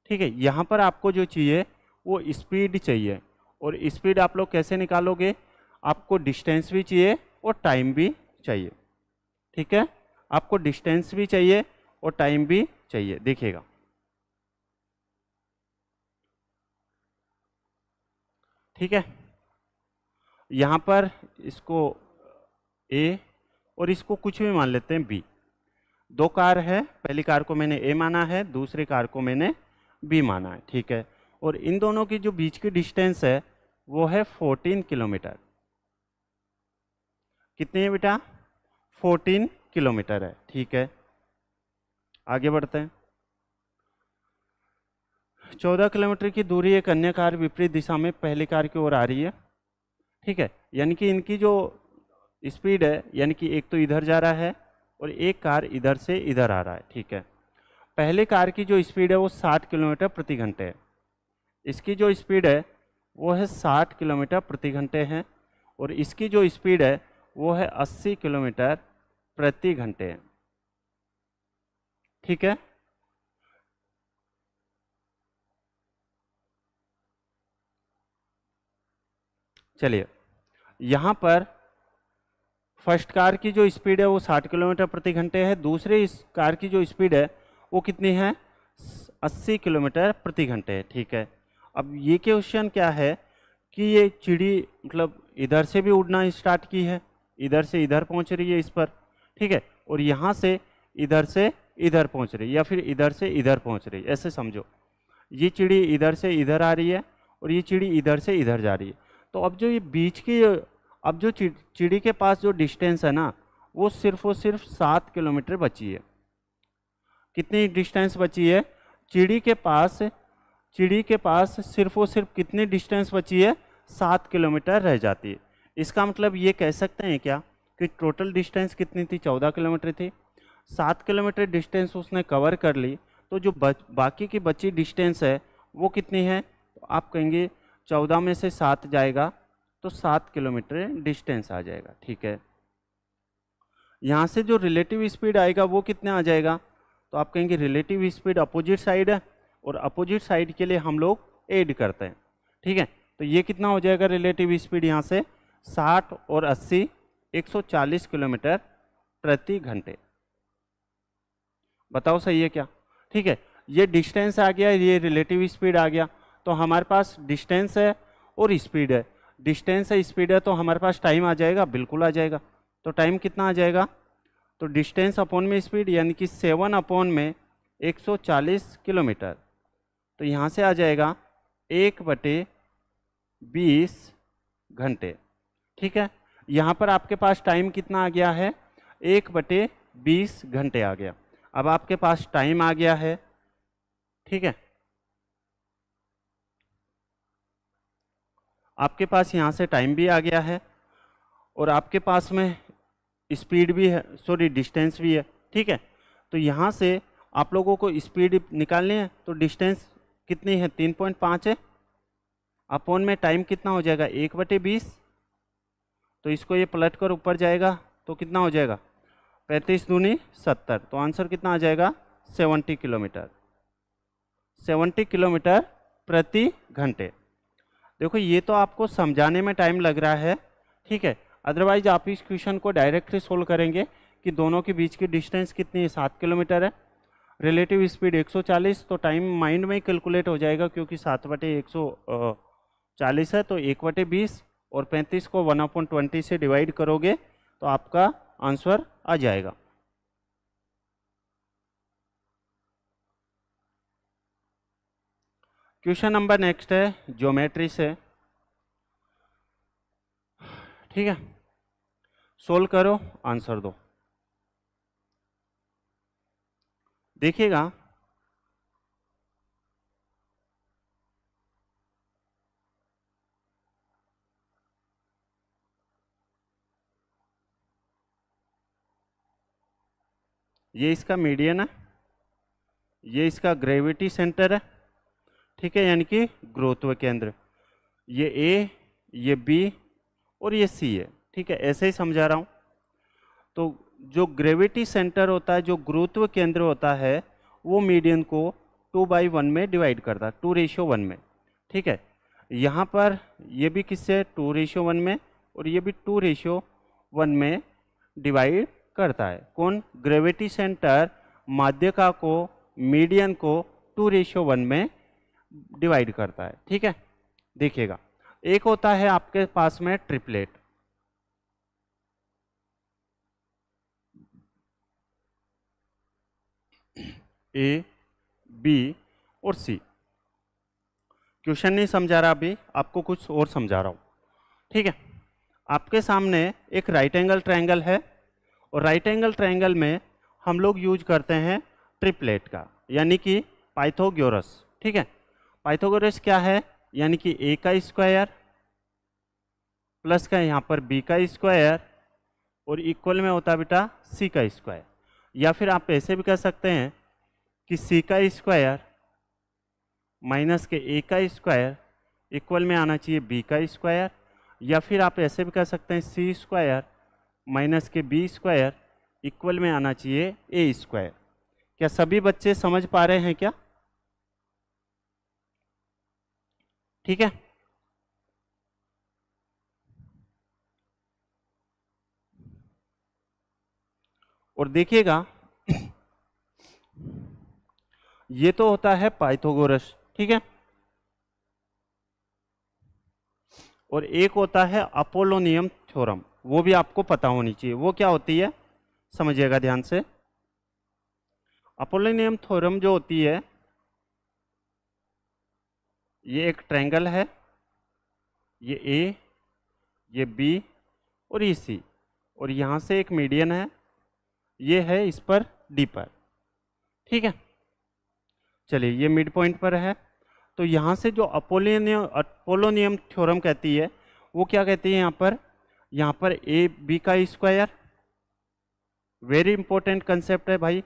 ठीक है। यहाँ पर आपको जो चाहिए वो स्पीड चाहिए, और स्पीड आप लोग कैसे निकालोगे, आपको डिस्टेंस भी चाहिए और टाइम भी चाहिए, ठीक है। आपको डिस्टेंस भी चाहिए और टाइम भी चाहिए, देखिएगा ठीक है। यहाँ पर इसको ए और इसको कुछ भी मान लेते हैं बी, दो कार है, पहली कार को मैंने ए माना है, दूसरी कार को मैंने बी माना है, ठीक है। और इन दोनों की जो बीच की डिस्टेंस है वो है 14 किलोमीटर, कितनी है बेटा, 14 किलोमीटर है, ठीक है। आगे बढ़ते हैं। 14 किलोमीटर की दूरी एक अन्य कार विपरीत दिशा में पहली कार की ओर आ रही है, ठीक है। यानी कि इनकी जो स्पीड है, यानी कि एक तो इधर जा रहा है और एक कार इधर से इधर आ रहा है, ठीक है। पहले कार की जो स्पीड है वो 60 किलोमीटर प्रति घंटे है, इसकी जो स्पीड है वो है 60 किलोमीटर प्रति घंटे है, और इसकी जो स्पीड है वो है 80 किलोमीटर प्रति घंटे है, ठीक है। चलिए यहाँ पर फर्स्ट कार की जो स्पीड है वो 60 किलोमीटर प्रति घंटे है, दूसरे इस कार की जो स्पीड है वो कितनी है, 80 किलोमीटर प्रति घंटे है, ठीक है। अब ये क्वेश्चन क्या है कि ये चिड़ी मतलब इधर से भी उड़ना स्टार्ट की है, इधर से इधर पहुंच रही है इस पर, ठीक है, और यहाँ से इधर पहुंच रही है, या फिर इधर से इधर पहुंच रही है, ऐसे समझो। ये चिड़ी इधर से इधर आ रही है और ये चिड़ी इधर से इधर जा रही है। तो अब जो ये बीच की, अब जो चिड़ी के पास जो डिस्टेंस है ना वो सिर्फ और सिर्फ 7 किलोमीटर बची है। कितनी डिस्टेंस बची है, चिड़ी के पास सिर्फ और सिर्फ कितनी डिस्टेंस बची है, 7 किलोमीटर रह जाती है। इसका मतलब ये कह सकते हैं क्या कि टोटल डिस्टेंस कितनी थी, 14 किलोमीटर थी। 7 किलोमीटर डिस्टेंस उसने कवर कर ली, तो जो बाकी की बची डिस्टेंस है वो कितनी है, तो आप कहेंगे 14 में से 7 जाएगा तो 7 किलोमीटर डिस्टेंस आ जाएगा, ठीक है। यहाँ से जो रिलेटिव स्पीड आएगा वो कितना आ जाएगा, तो आप कहेंगे रिलेटिव स्पीड अपोजिट साइड है और अपोजिट साइड के लिए हम लोग ऐड करते हैं। ठीक है, तो ये कितना हो जाएगा रिलेटिव स्पीड यहाँ से 60 और 80 140 किलोमीटर प्रति घंटे। बताओ सही है क्या? ठीक है, ये डिस्टेंस आ गया, ये रिलेटिव स्पीड आ गया। तो हमारे पास डिस्टेंस है और स्पीड है। डिस्टेंस है, स्पीड है, तो हमारे पास टाइम आ जाएगा, बिल्कुल आ जाएगा। तो टाइम कितना आ जाएगा? तो डिस्टेंस अपॉन में स्पीड, यानी कि 7 अपॉन में 140 किलोमीटर। तो यहाँ से आ जाएगा 1/20 घंटे। ठीक है, यहाँ पर आपके पास टाइम कितना आ गया है? 1/20 घंटे आ गया। अब आपके पास टाइम आ गया है। ठीक है, आपके पास यहाँ से टाइम भी आ गया है और आपके पास में स्पीड भी है, सॉरी डिस्टेंस भी है। ठीक है, तो यहाँ से आप लोगों को स्पीड निकालनी है, तो डिस्टेंस कितनी है? 3.5 है। अपॉन में टाइम कितना हो जाएगा? 1/20। तो इसको ये पलट कर ऊपर जाएगा तो कितना हो जाएगा? 35 दूनी 70। तो आंसर कितना आ जाएगा? 70 किलोमीटर। 70 किलोमीटर प्रति घंटे। देखो ये तो आपको समझाने में टाइम लग रहा है। ठीक है, अदरवाइज आप इस क्वेश्चन को डायरेक्टली सोल्व करेंगे कि दोनों के बीच की डिस्टेंस कितनी है? 7 किलोमीटर है। रिलेटिव स्पीड 140, तो टाइम माइंड में ही कैलकुलेट हो जाएगा क्योंकि 7/140 है, तो 1/20 और 35 को 1/20 से डिवाइड करोगे तो आपका आंसर आ जाएगा। क्वेश्चन नंबर नेक्स्ट है ज्योमेट्री से। ठीक है, सोल्व करो, आंसर दो। देखिएगा ये इसका मीडियन है, ये इसका ग्रेविटी सेंटर है। ठीक है, यानी कि गुरुत्व केंद्र। ये ए, ये बी और ये सी है। ठीक है, ऐसे ही समझा रहा हूँ। तो जो ग्रेविटी सेंटर होता है, जो गुरुत्व केंद्र होता है, वो मीडियन को 2/1 में डिवाइड करता है, 2:1 में। ठीक है, यहाँ पर ये भी किससे? 2:1 में, और ये भी 2:1 में डिवाइड करता है। कौन? ग्रेविटी सेंटर माध्यिका को, मीडियन को 2:1 में डिवाइड करता है। ठीक है, देखिएगा एक होता है आपके पास में ट्रिपलेट। ए, बी और सी। क्वेश्चन नहीं समझा रहा, अभी आपको कुछ और समझा रहा हूं। ठीक है, आपके सामने एक राइट एंगल ट्रायंगल है और राइट एंगल ट्रायंगल में हम लोग यूज करते हैं ट्रिपलेट का, यानी कि पाइथागोरस। ठीक है, पाइथागोरस क्या है? यानी कि ए का स्क्वायर प्लस का यहाँ पर बी का स्क्वायर और इक्वल में होता है बेटा सी का स्क्वायर। या फिर आप ऐसे भी कह सकते हैं कि सी का स्क्वायर माइनस के ए का स्क्वायर इक्वल में आना चाहिए बी का स्क्वायर। या फिर आप ऐसे भी कह सकते हैं सी स्क्वायर माइनस के बी स्क्वायर इक्वल में आना चाहिए ए स्क्वायर। क्या सभी बच्चे समझ पा रहे हैं क्या? ठीक है, और देखिएगा ये तो होता है पाइथागोरस। ठीक है, और एक होता है अपोलोनियम थ्योरम, वो भी आपको पता होनी चाहिए। वो क्या होती है समझिएगा ध्यान से। अपोलोनियम थ्योरम जो होती है, ये एक ट्रायंगल है, ये ए, ये बी और ये सी, और यहाँ से एक मीडियन है, ये है इस पर डी पर। ठीक है, चलिए ये मिड पॉइंट पर है। तो यहाँ से जो अपोलोनियम थ्योरम कहती है, वो क्या कहती है यहाँ पर ए बी का स्क्वायर। वेरी इंपॉर्टेंट कंसेप्ट है भाई,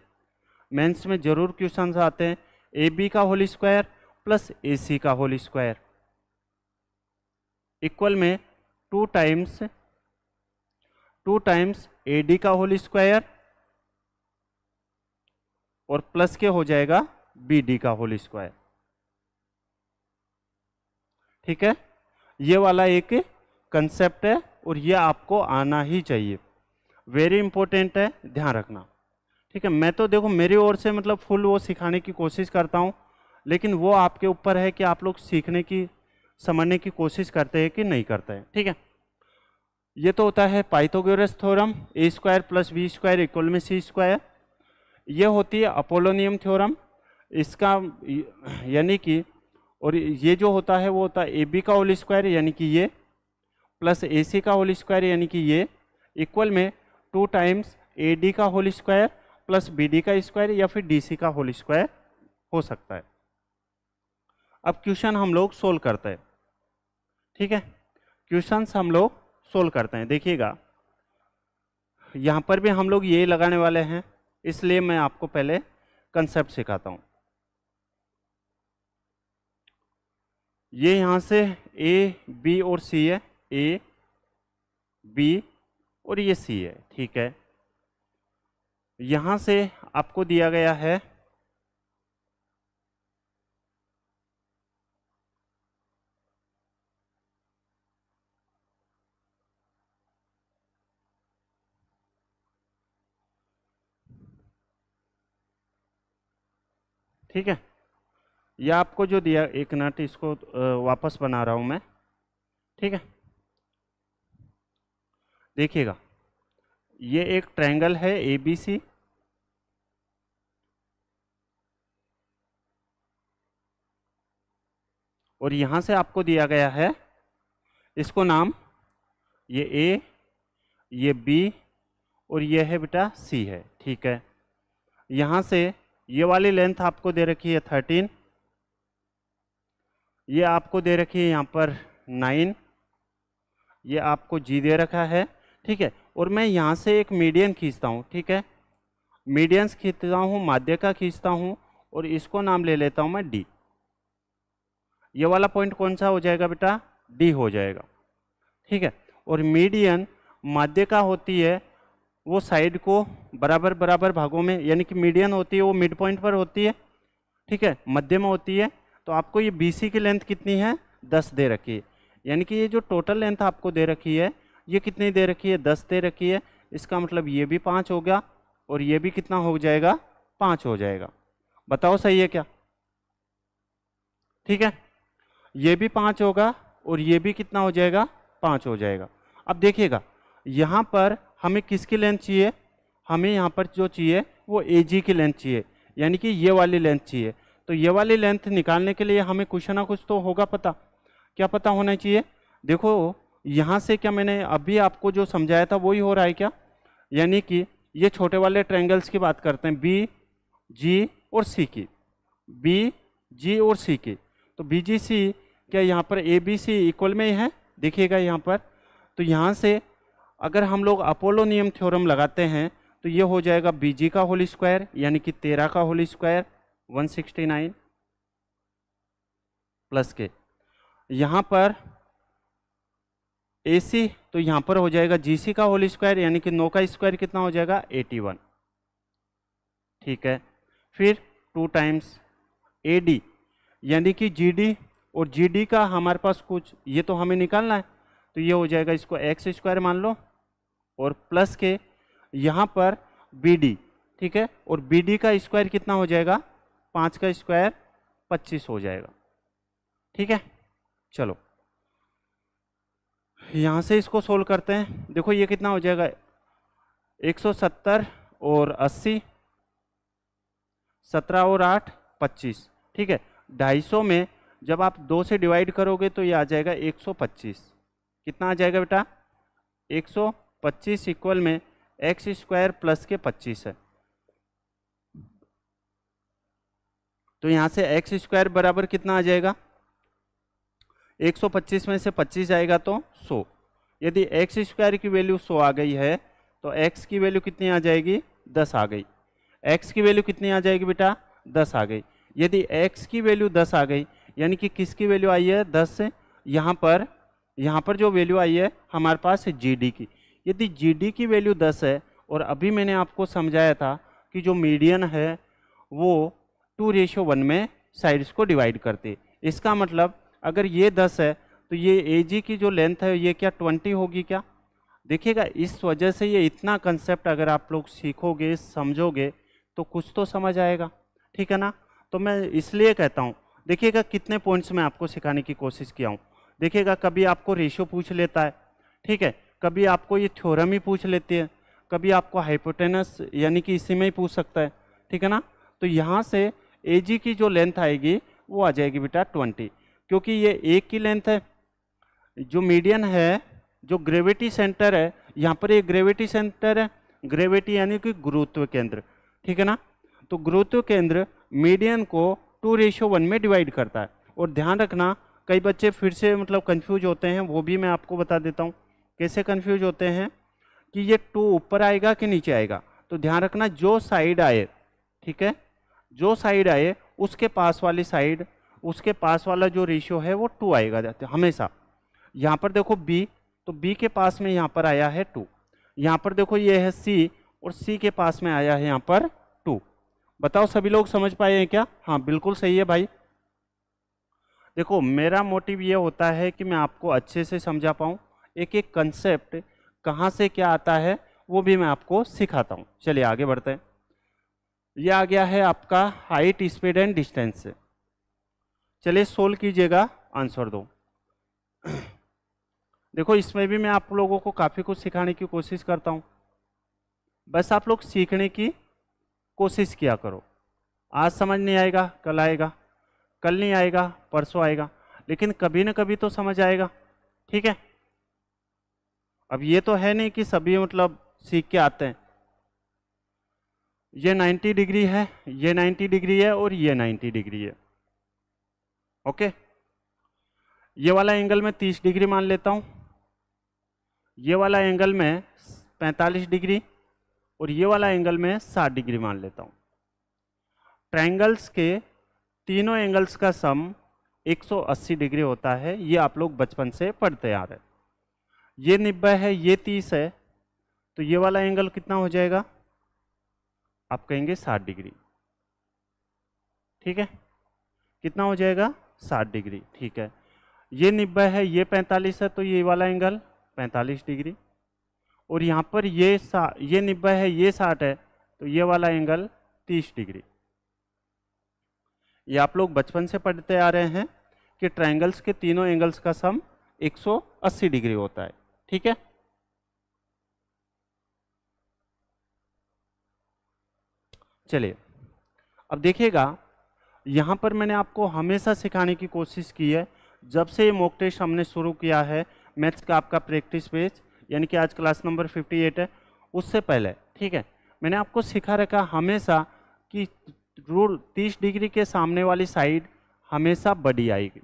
मेंस में जरूर क्वेश्चंस आते हैं। ए बी का होल स्क्वायर प्लस ए सी का होल स्क्वायर इक्वल में 2 टाइम्स ए डी का होल स्क्वायर और प्लस के हो जाएगा बी डी का होल स्क्वायर। ठीक है, ये वाला एक कंसेप्ट है और ये आपको आना ही चाहिए, वेरी इंपॉर्टेंट है, ध्यान रखना। ठीक है, मैं तो देखो मेरी ओर से मतलब फुल वो सिखाने की कोशिश करता हूँ, लेकिन वो आपके ऊपर है कि आप लोग सीखने की समझने की कोशिश करते हैं कि नहीं करते हैं। ठीक है, ये तो होता है Pythagoras theorem, A square plus B square equal में सी स्क्वायर। ये होती है अपोलोनियम थ्योरम, इसका यानी कि, और ये जो होता है वो होता है ए बी का होल स्क्वायर यानी कि ये, प्लस ए सी का होल स्क्वायर यानी कि ये, इक्वल में 2 टाइम्स ए डी का whole square plus B D का स्क्वायर या फिर डी सी का होल स्क्वायर हो सकता है। अब क्वेश्चन हम लोग सोल्व करते हैं। ठीक है, क्वेश्चंस हम लोग सोल्व करते हैं। देखिएगा यहाँ पर भी हम लोग ये लगाने वाले हैं, इसलिए मैं आपको पहले कंसेप्ट सिखाता हूँ। ये यहाँ से ए बी और सी है, ए बी और ये सी है। ठीक है, यहाँ से आपको दिया गया है ठीक है, यह आपको जो दिया, एक मिनट इसको वापस बना रहा हूं मैं। ठीक है, देखिएगा ये एक ट्रायंगल है ए बी सी, और यहां से आपको दिया गया है, इसको नाम, ये ए, ये बी और ये है बेटा सी है। ठीक है, यहां से ये वाली लेंथ आपको दे रखी है 13, ये आपको दे रखी है यहाँ पर 9, ये आपको जी दे रखा है। ठीक है, और मैं यहाँ से एक मीडियन खींचता हूँ। ठीक है, मीडियंस खींचता हूँ, माध्य का खींचता हूँ, और इसको नाम ले लेता हूँ मैं डी। ये वाला पॉइंट कौन सा हो जाएगा बेटा? डी हो जाएगा। ठीक है, और मीडियन माध्य का होती है, वो साइड को बराबर बराबर भागों में, यानी कि मीडियन होती है वो मिड पॉइंट पर होती है। ठीक है, मध्य में होती है। तो आपको ये BC की लेंथ कितनी है? 10 दे रखी है, यानी कि ये जो टोटल लेंथ आपको दे रखी है ये कितनी दे रखी है? 10 दे रखी है। इसका मतलब ये भी 5 हो गया और ये भी कितना हो जाएगा? 5 हो जाएगा। बताओ सही है क्या? ठीक है, ये भी 5 होगा और ये भी कितना हो जाएगा? 5 हो जाएगा। अब देखिएगा यहाँ पर हमें किसकी लेंथ चाहिए? हमें यहाँ पर जो चाहिए वो AG की लेंथ चाहिए, यानी कि ये वाली लेंथ चाहिए। तो ये वाली लेंथ निकालने के लिए हमें कुछ ना कुछ तो होगा पता। क्या पता होना चाहिए? देखो यहाँ से क्या मैंने अभी आपको जो समझाया था वही हो रहा है क्या? यानी कि ये छोटे वाले ट्रायंगल्स की बात करते हैं, बी जी और सी की, बी जी और सी की। तो बी जी सी क्या यहाँ पर ए बी सी इक्वल में ही है? देखिएगा यहाँ पर, तो यहाँ से अगर हम लोग अपोलो नियम थ्योरम लगाते हैं तो ये हो जाएगा बी जी का होल स्क्वायर, यानी कि 13 का होल स्क्वायर 169 प्लस के, यहाँ पर AC तो यहाँ पर हो जाएगा GC का होल स्क्वायर, यानी कि 9 का स्क्वायर कितना हो जाएगा? 81। ठीक है, फिर 2 टाइम्स AD, यानी कि GD, और GD का हमारे पास कुछ ये तो हमें निकालना है, तो ये हो जाएगा, इसको एक्स स्क्वायर मान लो, और प्लस के यहाँ पर BD। ठीक है, और BD का स्क्वायर कितना हो जाएगा? 5 का स्क्वायर 25 हो जाएगा। ठीक है, चलो यहाँ से इसको सोल्व करते हैं। देखो ये कितना हो जाएगा? 170 और 80, 17 और 8 25। ठीक है, 250 में जब आप 2 से डिवाइड करोगे तो ये आ जाएगा 125। कितना आ जाएगा बेटा? 125 इक्वल में एक्स स्क्वायर प्लस के 25 है, तो यहाँ से एक्स स्क्वायर बराबर कितना आ जाएगा? 125 में से 25 जाएगा तो 100। यदि एक्स स्क्वायर की वैल्यू 100 आ गई है तो एक्स की वैल्यू कितनी आ जाएगी? 10 आ गई। एक्स की वैल्यू कितनी आ जाएगी बेटा? 10 आ गई। यदि एक्स की वैल्यू 10 आ गई, यानी कि किसकी वैल्यू आई है? 10 से। यहाँ पर जो वैल्यू आई है हमारे पास है GD की। यदि GD की वैल्यू 10 है, और अभी मैंने आपको समझाया था कि जो मीडियन है वो 2:1 में साइड्स को डिवाइड करते, इसका मतलब अगर ये 10 है तो ये AG की जो लेंथ है ये क्या 20 होगी क्या? देखिएगा, इस वजह से ये इतना कंसेप्ट अगर आप लोग सीखोगे, समझोगे तो कुछ तो समझ आएगा, ठीक है ना? तो मैं इसलिए कहता हूँ, देखिएगा कितने पॉइंट्स मैं आपको सिखाने की कोशिश किया हूँ। देखिएगा, कभी आपको रेशियो पूछ लेता है, ठीक है, कभी आपको ये थ्योरम ही पूछ लेती है, कभी आपको हाइपोटेनस यानी कि इसी में ही पूछ सकता है, ठीक है ना? तो यहाँ से AG की जो लेंथ आएगी वो आ जाएगी बेटा 20, क्योंकि ये एक की लेंथ है। जो मीडियन है, जो ग्रेविटी सेंटर है, यहाँ पर ये ग्रेविटी सेंटर है, ग्रेविटी यानी कि गुरुत्व केंद्र, ठीक है ना? तो गुरुत्व केंद्र मीडियन को 2:1 में डिवाइड करता है। और ध्यान रखना, कई बच्चे फिर से मतलब कंफ्यूज होते हैं, वो भी मैं आपको बता देता हूँ कैसे कंफ्यूज होते हैं कि ये 2 ऊपर आएगा कि नीचे आएगा। तो ध्यान रखना, जो साइड आए, ठीक है, जो साइड आए उसके पास वाली साइड, उसके पास वाला जो रेशियो है वो 2 आएगा हमेशा। यहाँ पर देखो B, तो B के पास में यहाँ पर आया है 2। यहाँ पर देखो ये है C, और C के पास में आया है यहाँ पर 2। बताओ सभी लोग समझ पाए हैं क्या? हाँ बिल्कुल सही है भाई। देखो, मेरा मोटिव ये होता है कि मैं आपको अच्छे से समझा पाऊँ, एक एक कंसेप्ट कहाँ से क्या आता है वो भी मैं आपको सिखाता हूँ। चलिए आगे बढ़ते हैं। ये आ गया है आपका हाइट, स्पीड एंड डिस्टेंस से। चलिए सोल्व कीजिएगा, आंसर दो। देखो, इसमें भी मैं आप लोगों को काफ़ी कुछ सिखाने की कोशिश करता हूँ, बस आप लोग सीखने की कोशिश किया करो। आज समझ नहीं आएगा कल आएगा, कल नहीं आएगा परसों आएगा, लेकिन कभी ना कभी तो समझ आएगा, ठीक है? अब ये तो है नहीं कि सभी मतलब सीख के आते हैं। ये 90 डिग्री है, ये 90 डिग्री है, और ये 90 डिग्री है, ओके? ये वाला एंगल मैं 30 डिग्री मान लेता हूँ, ये वाला एंगल में 45 डिग्री, और ये वाला एंगल में 60 डिग्री मान लेता हूँ। ट्रायंगल्स के तीनों एंगल्स का सम 180 डिग्री होता है, ये आप लोग बचपन से पढ़ते आ रहे हैं। ये 90 है, ये 30 है, तो ये वाला एंगल कितना हो जाएगा? आप कहेंगे 60 डिग्री, ठीक है? कितना हो जाएगा? 60 डिग्री, ठीक है। ये 90 है, ये 45 है, तो ये वाला एंगल 45 डिग्री, और यहाँ पर ये 90 है, ये 60 है, तो ये वाला एंगल 30 डिग्री। ये आप लोग बचपन से पढ़ते आ रहे हैं कि ट्रायंगल्स के तीनों एंगल्स का सम 180 डिग्री होता है, ठीक है? चलिए अब देखिएगा, यहाँ पर मैंने आपको हमेशा सिखाने की कोशिश की है, जब से ये मॉक टेस्ट हमने शुरू किया है मैथ्स का आपका प्रैक्टिस पेज, यानी कि आज क्लास नंबर 58 है, उससे पहले, ठीक है, मैंने आपको सिखा रखा हमेशा कि रूल 30 डिग्री के सामने वाली साइड हमेशा बड़ी आएगी,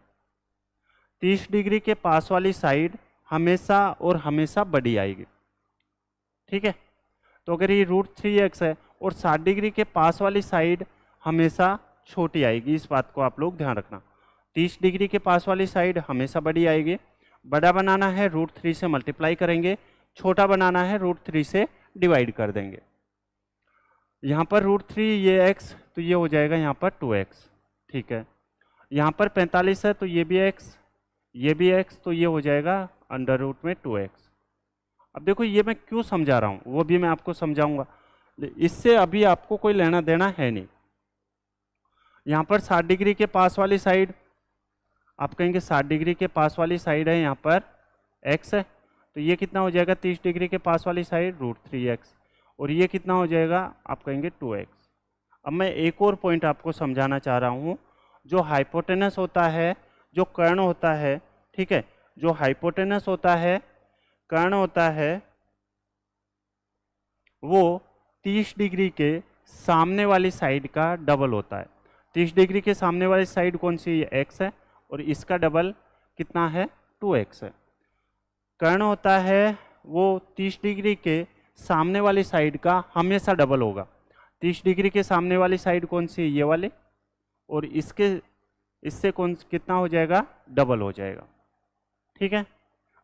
30 डिग्री के पास वाली साइड हमेशा और हमेशा बड़ी आएगी, ठीक है? तो अगर ये √3x है और 60 डिग्री के पास वाली साइड हमेशा छोटी आएगी, इस बात को आप लोग ध्यान रखना। 30 डिग्री के पास वाली साइड हमेशा बड़ी आएगी। बड़ा बनाना है √3 से मल्टीप्लाई करेंगे, छोटा बनाना है √3 से डिवाइड कर देंगे। यहाँ पर √3 ये x, तो ये हो जाएगा यहाँ पर 2x, ठीक है? यहाँ पर 45 है, तो ये भी x, ये भी x, तो ये हो जाएगा अंडर रूट में 2x। अब देखो, ये मैं क्यों समझा रहा हूँ वो भी मैं आपको समझाऊंगा, इससे अभी आपको कोई लेना देना है नहीं। यहाँ पर 60 डिग्री के पास वाली साइड, आप कहेंगे 60 डिग्री के पास वाली साइड है यहाँ पर x है, तो ये कितना हो जाएगा 30 डिग्री के पास वाली साइड √3x, और ये कितना हो जाएगा? आप कहेंगे 2x। अब मैं एक और पॉइंट आपको समझाना चाह रहा हूँ, जो हाइपोटेनस होता है, जो कर्ण होता है, ठीक है, जो हाइपोटेनस होता है, कर्ण होता है, वो 30 डिग्री के सामने वाली साइड का डबल होता है। 30 डिग्री के सामने वाली साइड कौन सी है? x है, और इसका डबल कितना है? 2x है। कर्ण होता है वो 30 डिग्री के सामने वाली साइड का हमेशा डबल होगा। 30 डिग्री के सामने वाली साइड कौन सी है? ये वाली, और इससे कितना हो जाएगा? डबल हो जाएगा, ठीक है?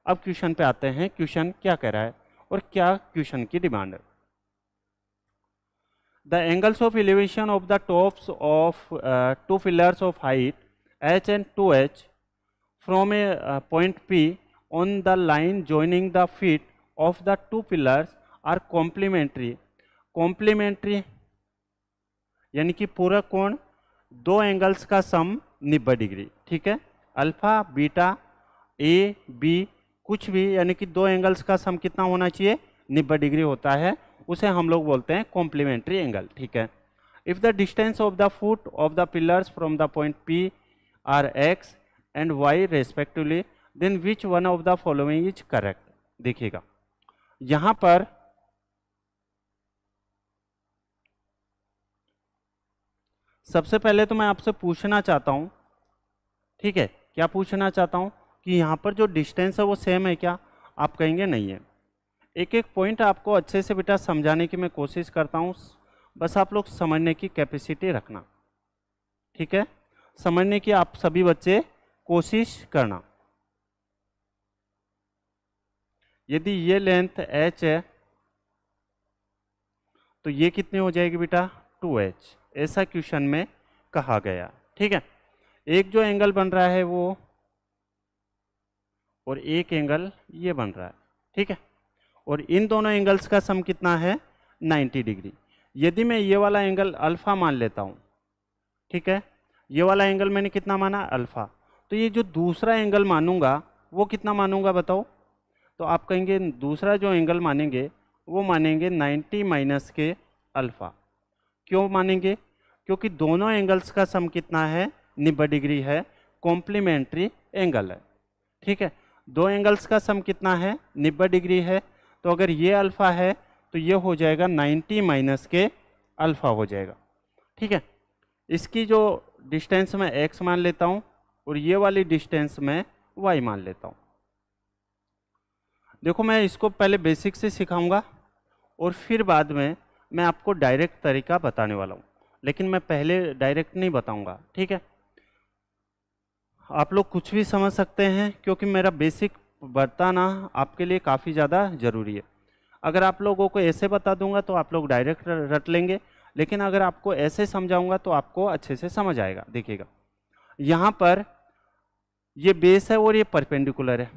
अब क्वेश्चन पे आते हैं, क्वेश्चन क्या कह रहा है और क्या क्वेश्चन की डिमांड है। The angles of elevation of the tops of 2 pillars of height h and 2h from a point P on the line joining the feet of the two pillars are complementary. Complementary यानी कि पूरक कोण, दो angles का सम 90 degree. ठीक है, alpha beta A B कुछ भी, यानी कि दो एंगल्स का सम कितना होना चाहिए, 90 डिग्री होता है, उसे हम लोग बोलते हैं कॉम्प्लीमेंट्री एंगल। ठीक है, if the distance of the foot of the pillars from the point P are x and y respectively, then which one of the following is correct. देखिएगा यहां पर सबसे पहले तो मैं आपसे पूछना चाहता हूं, ठीक है, क्या पूछना चाहता हूं कि यहाँ पर जो डिस्टेंस है वो सेम है क्या। आप कहेंगे नहीं है। एक एक पॉइंट आपको अच्छे से बेटा समझाने की मैं कोशिश करता हूँ, बस आप लोग समझने की कैपेसिटी रखना। ठीक है, समझने की आप सभी बच्चे कोशिश करना। यदि ये लेंथ h है तो ये कितनी हो जाएगी बेटा 2h, ऐसा क्वेश्चन में कहा गया। ठीक है, एक जो एंगल बन रहा है वो, और एक एंगल ये बन रहा है। ठीक है, और इन दोनों एंगल्स का सम कितना है 90 डिग्री। यदि मैं ये वाला एंगल अल्फा मान लेता हूँ, ठीक है, ये वाला एंगल मैंने कितना माना अल्फा, तो ये जो दूसरा एंगल मानूंगा वो कितना मानूंगा बताओ। तो आप कहेंगे दूसरा जो एंगल मानेंगे वो मानेंगे 90 माइनस के अल्फा। क्यों मानेंगे, क्योंकि दोनों एंगल्स का सम कितना है 90 डिग्री है, कॉम्प्लीमेंट्री एंगल है। ठीक है, दो एंगल्स का सम कितना है 90 डिग्री है, तो अगर ये अल्फा है तो ये हो जाएगा 90 माइनस के अल्फा हो जाएगा। ठीक है, इसकी जो डिस्टेंस मैं x मान लेता हूँ और ये वाली डिस्टेंस मैं y मान लेता हूँ। देखो मैं इसको पहले बेसिक से सिखाऊंगा और फिर बाद में मैं आपको डायरेक्ट तरीका बताने वाला हूँ, लेकिन मैं पहले डायरेक्ट नहीं बताऊंगा। ठीक है, आप लोग कुछ भी समझ सकते हैं, क्योंकि मेरा बेसिक बताना आपके लिए काफ़ी ज़्यादा ज़रूरी है। अगर आप लोगों को ऐसे बता दूंगा तो आप लोग डायरेक्ट रट लेंगे, लेकिन अगर आपको ऐसे समझाऊंगा तो आपको अच्छे से समझ आएगा। देखिएगा यहाँ पर ये बेस है और ये परपेंडिकुलर है।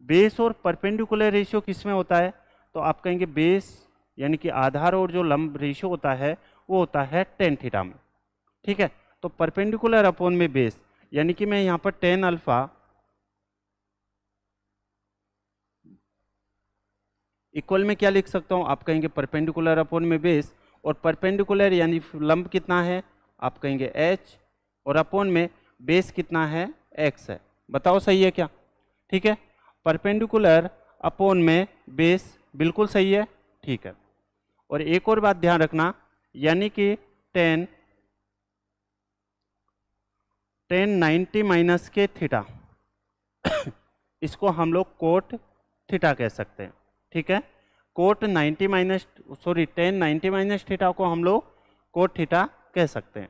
बेस और परपेंडिकुलर रेशियो किस में होता है, तो आप कहेंगे बेस यानी कि आधार और जो लंब रेशियो होता है वो होता है tan थीटा में। ठीक है, तो परपेंडिकुलर अपॉन में बेस, यानी कि मैं यहाँ पर tan अल्फा इक्वल में क्या लिख सकता हूँ, आप कहेंगे परपेंडिकुलर अपॉन में बेस, और परपेंडिकुलर यानी लंब कितना है आप कहेंगे h, और अपॉन में बेस कितना है x है। बताओ सही है क्या। ठीक है, परपेंडिकुलर अपॉन में बेस बिल्कुल सही है। ठीक है, और एक और बात ध्यान रखना, यानी कि tan 90 माइनस के थीटा इसको हम लोग कोट थीटा कह सकते हैं। ठीक है, cot 90 minus tan 90 minus theta को हम लोग कोट थीटा कह सकते हैं,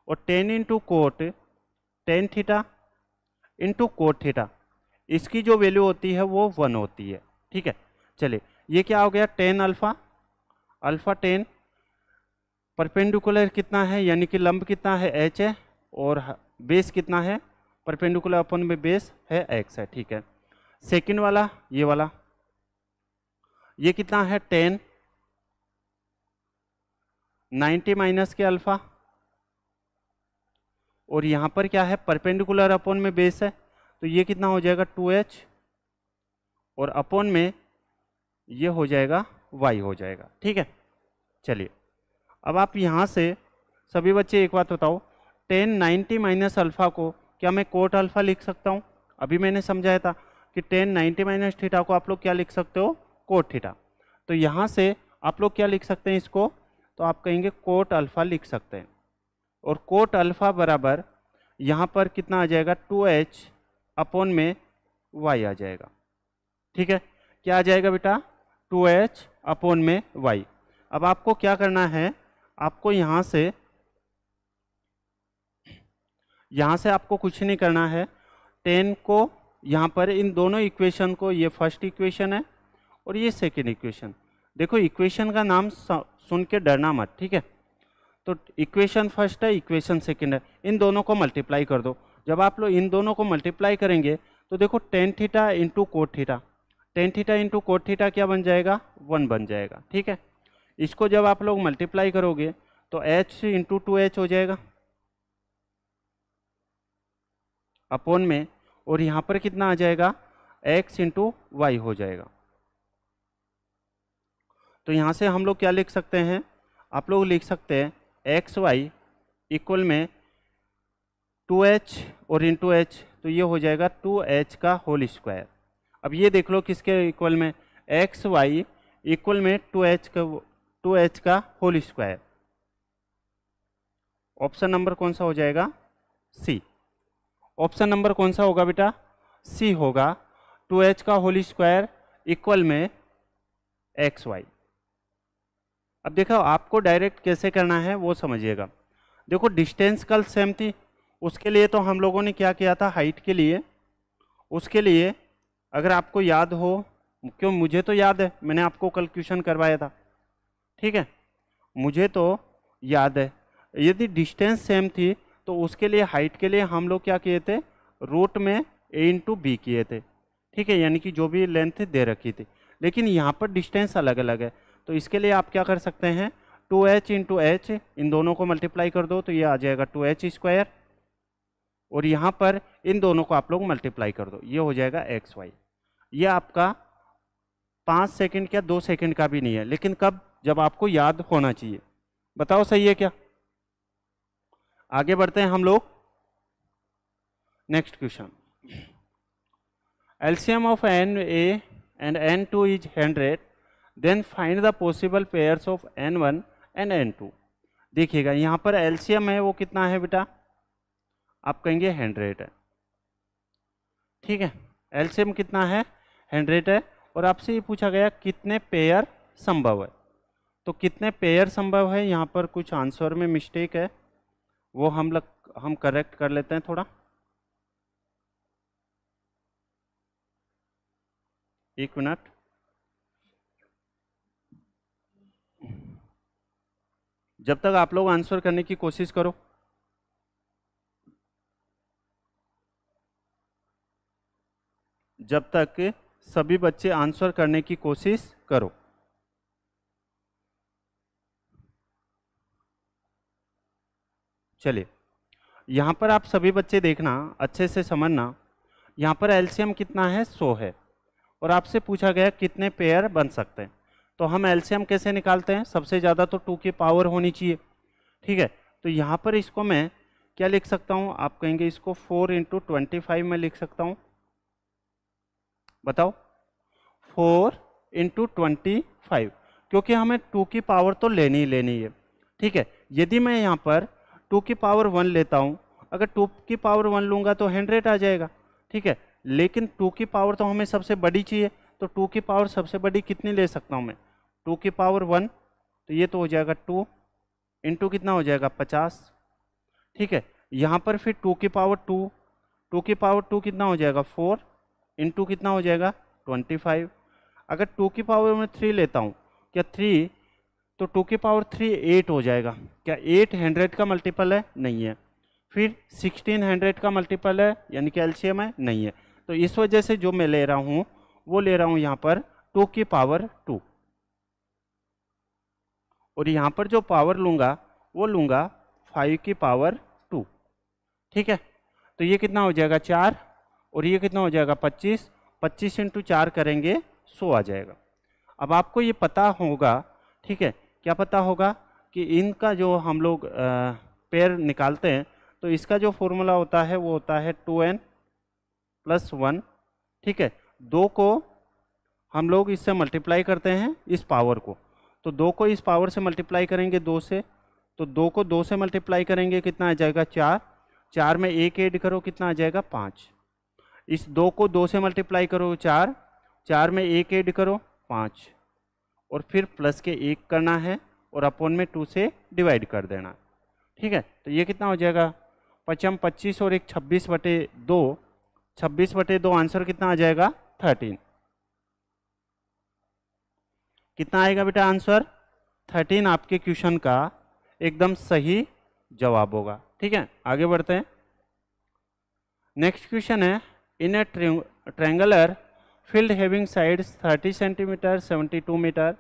और tan into coat tan theta into cot theta, इसकी जो वैल्यू होती है वो 1 होती है। ठीक है, चलिए ये क्या हो गया tan alpha, alpha tan perpendicular कितना है यानी कि लंब कितना है h है, और बेस कितना है परपेंडिकुलर अपन में बेस है x है। ठीक है, सेकंड वाला ये वाला, ये कितना है tan 90 माइनस के अल्फा, और यहाँ पर क्या है परपेंडिकुलर अपॉन में बेस है, तो ये कितना हो जाएगा 2h, और अपॉन में ये हो जाएगा y हो जाएगा। ठीक है, चलिए अब आप यहाँ से सभी बच्चे एक बात बताओ, tan 90 माइनस अल्फा को क्या मैं कोट अल्फा लिख सकता हूँ। अभी मैंने समझाया था कि tan 90 माइनस थीटा को आप लोग क्या लिख सकते हो कोट थीटा, तो यहाँ से आप लोग क्या लिख सकते हैं इसको, तो आप कहेंगे कोट अल्फा लिख सकते हैं, और कोट अल्फा बराबर यहाँ पर कितना आ जाएगा 2h अपॉन में y आ जाएगा। ठीक है, क्या आ जाएगा बेटा 2h अपॉन में y। अब आपको क्या करना है, आपको यहाँ से आपको कुछ नहीं करना है, tan को यहाँ पर इन दोनों इक्वेशन को, ये फर्स्ट इक्वेशन है और ये सेकेंड इक्वेशन, देखो इक्वेशन का नाम सुन के डरना मत। ठीक है, तो इक्वेशन फर्स्ट है इक्वेशन सेकेंड है, इन दोनों को मल्टीप्लाई कर दो, जब आप लोग इन दोनों को मल्टीप्लाई करेंगे तो देखो tan theta into cot theta, tan theta into cot theta क्या बन जाएगा, 1 बन जाएगा। ठीक है, इसको जब आप लोग मल्टीप्लाई करोगे तो h इंटू 2h हो जाएगा अपॉन में, और यहाँ पर कितना आ जाएगा, x इंटू वाई हो जाएगा। तो यहाँ से हम लोग क्या लिख सकते हैं, आप लोग लिख सकते हैं एक्स वाई इक्वल में 2h और इंटू एच, तो ये हो जाएगा 2h का होल स्क्वायर। अब ये देख लो किसके इक्वल में, एक्स वाई इक्वल में 2h का होल स्क्वायर। ऑप्शन नंबर कौन सा हो जाएगा, सी। ऑप्शन नंबर कौन सा होगा बेटा, सी होगा, 2h का होल स्क्वायर इक्वल में एक्स वाई। अब देखो आपको डायरेक्ट कैसे करना है वो समझिएगा। देखो डिस्टेंस कल सेम थी, उसके लिए तो हम लोगों ने क्या किया था, हाइट के लिए, उसके लिए अगर आपको याद हो, क्यों मुझे तो याद है, मैंने आपको कल क्वेश्चन करवाया था, ठीक है, मुझे तो याद है। यदि डिस्टेंस सेम थी तो उसके लिए हाइट के लिए हम लोग क्या किए थे, रूट में a इंटू बी किए थे। ठीक है, यानी कि जो भी लेंथ दे रखी थी, लेकिन यहाँ पर डिस्टेंस अलग अलग है, तो इसके लिए आप क्या कर सकते हैं, 2h इंटू एच, इन दोनों को मल्टीप्लाई कर दो तो ये आ जाएगा 2h स्क्वायर, और यहाँ पर इन दोनों को आप लोग मल्टीप्लाई कर दो, ये हो जाएगा एक्स वाई। ये आपका 5 सेकंड क्या 2 सेकंड का भी नहीं है, लेकिन कब, जब आपको याद होना चाहिए। बताओ सही है क्या। आगे बढ़ते हैं हम लोग, next question. LCM of NA and N2 is 100, then find the possible pairs of N1 and N2। देखिएगा यहाँ पर एलसीएम है वो कितना है बेटा, आप कहेंगे 100 है। ठीक है, एलसीएम कितना है, 100 है, और आपसे ये पूछा गया कितने पेयर संभव है। तो कितने पेयर संभव है, यहाँ पर कुछ आंसर में मिस्टेक है, वो हम करेक्ट कर लेते हैं थोड़ा। एक मिनट, जब तक आप लोग आंसर करने की कोशिश करो, जब तक सभी बच्चे आंसर करने की कोशिश करो। चलिए, यहाँ पर आप सभी बच्चे देखना, अच्छे से समझना, यहाँ पर एलसीएम कितना है, 100 है, और आपसे पूछा गया कितने पेयर बन सकते हैं। तो हम एलसीएम कैसे निकालते हैं, सबसे ज़्यादा तो 2 की पावर होनी चाहिए। ठीक है, तो यहाँ पर इसको मैं क्या लिख सकता हूँ, आप कहेंगे इसको 4 इंटू 25 में लिख सकता हूँ। बताओ, 4 इंटू 25, क्योंकि हमें 2 की पावर तो लेनी ही लेनी है। ठीक है, यदि मैं यहाँ पर 2 की पावर 1 लेता हूँ, अगर 2 की पावर 1 लूँगा तो 100 आ जाएगा। ठीक है, लेकिन 2 की पावर तो हमें सबसे बड़ी चाहिए, तो 2 की पावर सबसे बड़ी कितनी ले सकता हूँ मैं, 2 की पावर 1, तो ये तो हो जाएगा 2 इंटू कितना हो जाएगा 50। ठीक है, यहाँ पर फिर 2 की पावर 2 की पावर 2 कितना हो जाएगा 4 इंटू कितना हो जाएगा 25। अगर 2 की पावर में 3 लेता हूँ, क्या 3, तो 2 की पावर 3 8 हो जाएगा। क्या 8 100 का मल्टीपल है, नहीं है। फिर 16 100 का मल्टीपल है, यानी कि एलसीएम है, नहीं है। तो इस वजह से जो मैं ले रहा हूँ वो ले रहा हूँ यहाँ पर 2 की पावर 2, और यहाँ पर जो पावर लूँगा वो लूँगा 5 की पावर 2। ठीक है, तो ये कितना हो जाएगा 4, और ये कितना हो जाएगा 25, 25 इंटू 4 करेंगे 100 आ जाएगा। अब आपको ये पता होगा, ठीक है, क्या पता होगा कि इनका जो हम लोग पेयर निकालते हैं, तो इसका जो फॉर्मूला होता है वो होता है 2n + 1। ठीक है, 2 को हम लोग इससे मल्टीप्लाई करते हैं इस पावर को, तो 2 को इस पावर से मल्टीप्लाई करेंगे 2 से, तो 2 को 2 से मल्टीप्लाई करेंगे कितना आ जाएगा 4, 4 में 1 ऐड करो कितना आ जाएगा 5। इस 2 को 2 से मल्टीप्लाई करो 4, 4 में 1 ऐड करो 5, और फिर प्लस के 1 करना है और अपॉन में 2 से डिवाइड कर देना। ठीक है, तो ये कितना हो जाएगा 5 25 और 1 26/2, 26/2 आंसर कितना आ जाएगा 13। कितना आएगा बेटा आंसर 13, आपके क्वेश्चन का एकदम सही जवाब होगा। ठीक है, आगे बढ़ते हैं। नेक्स्ट क्वेश्चन है, in a triangular field having sides 30 centimetre 72 metre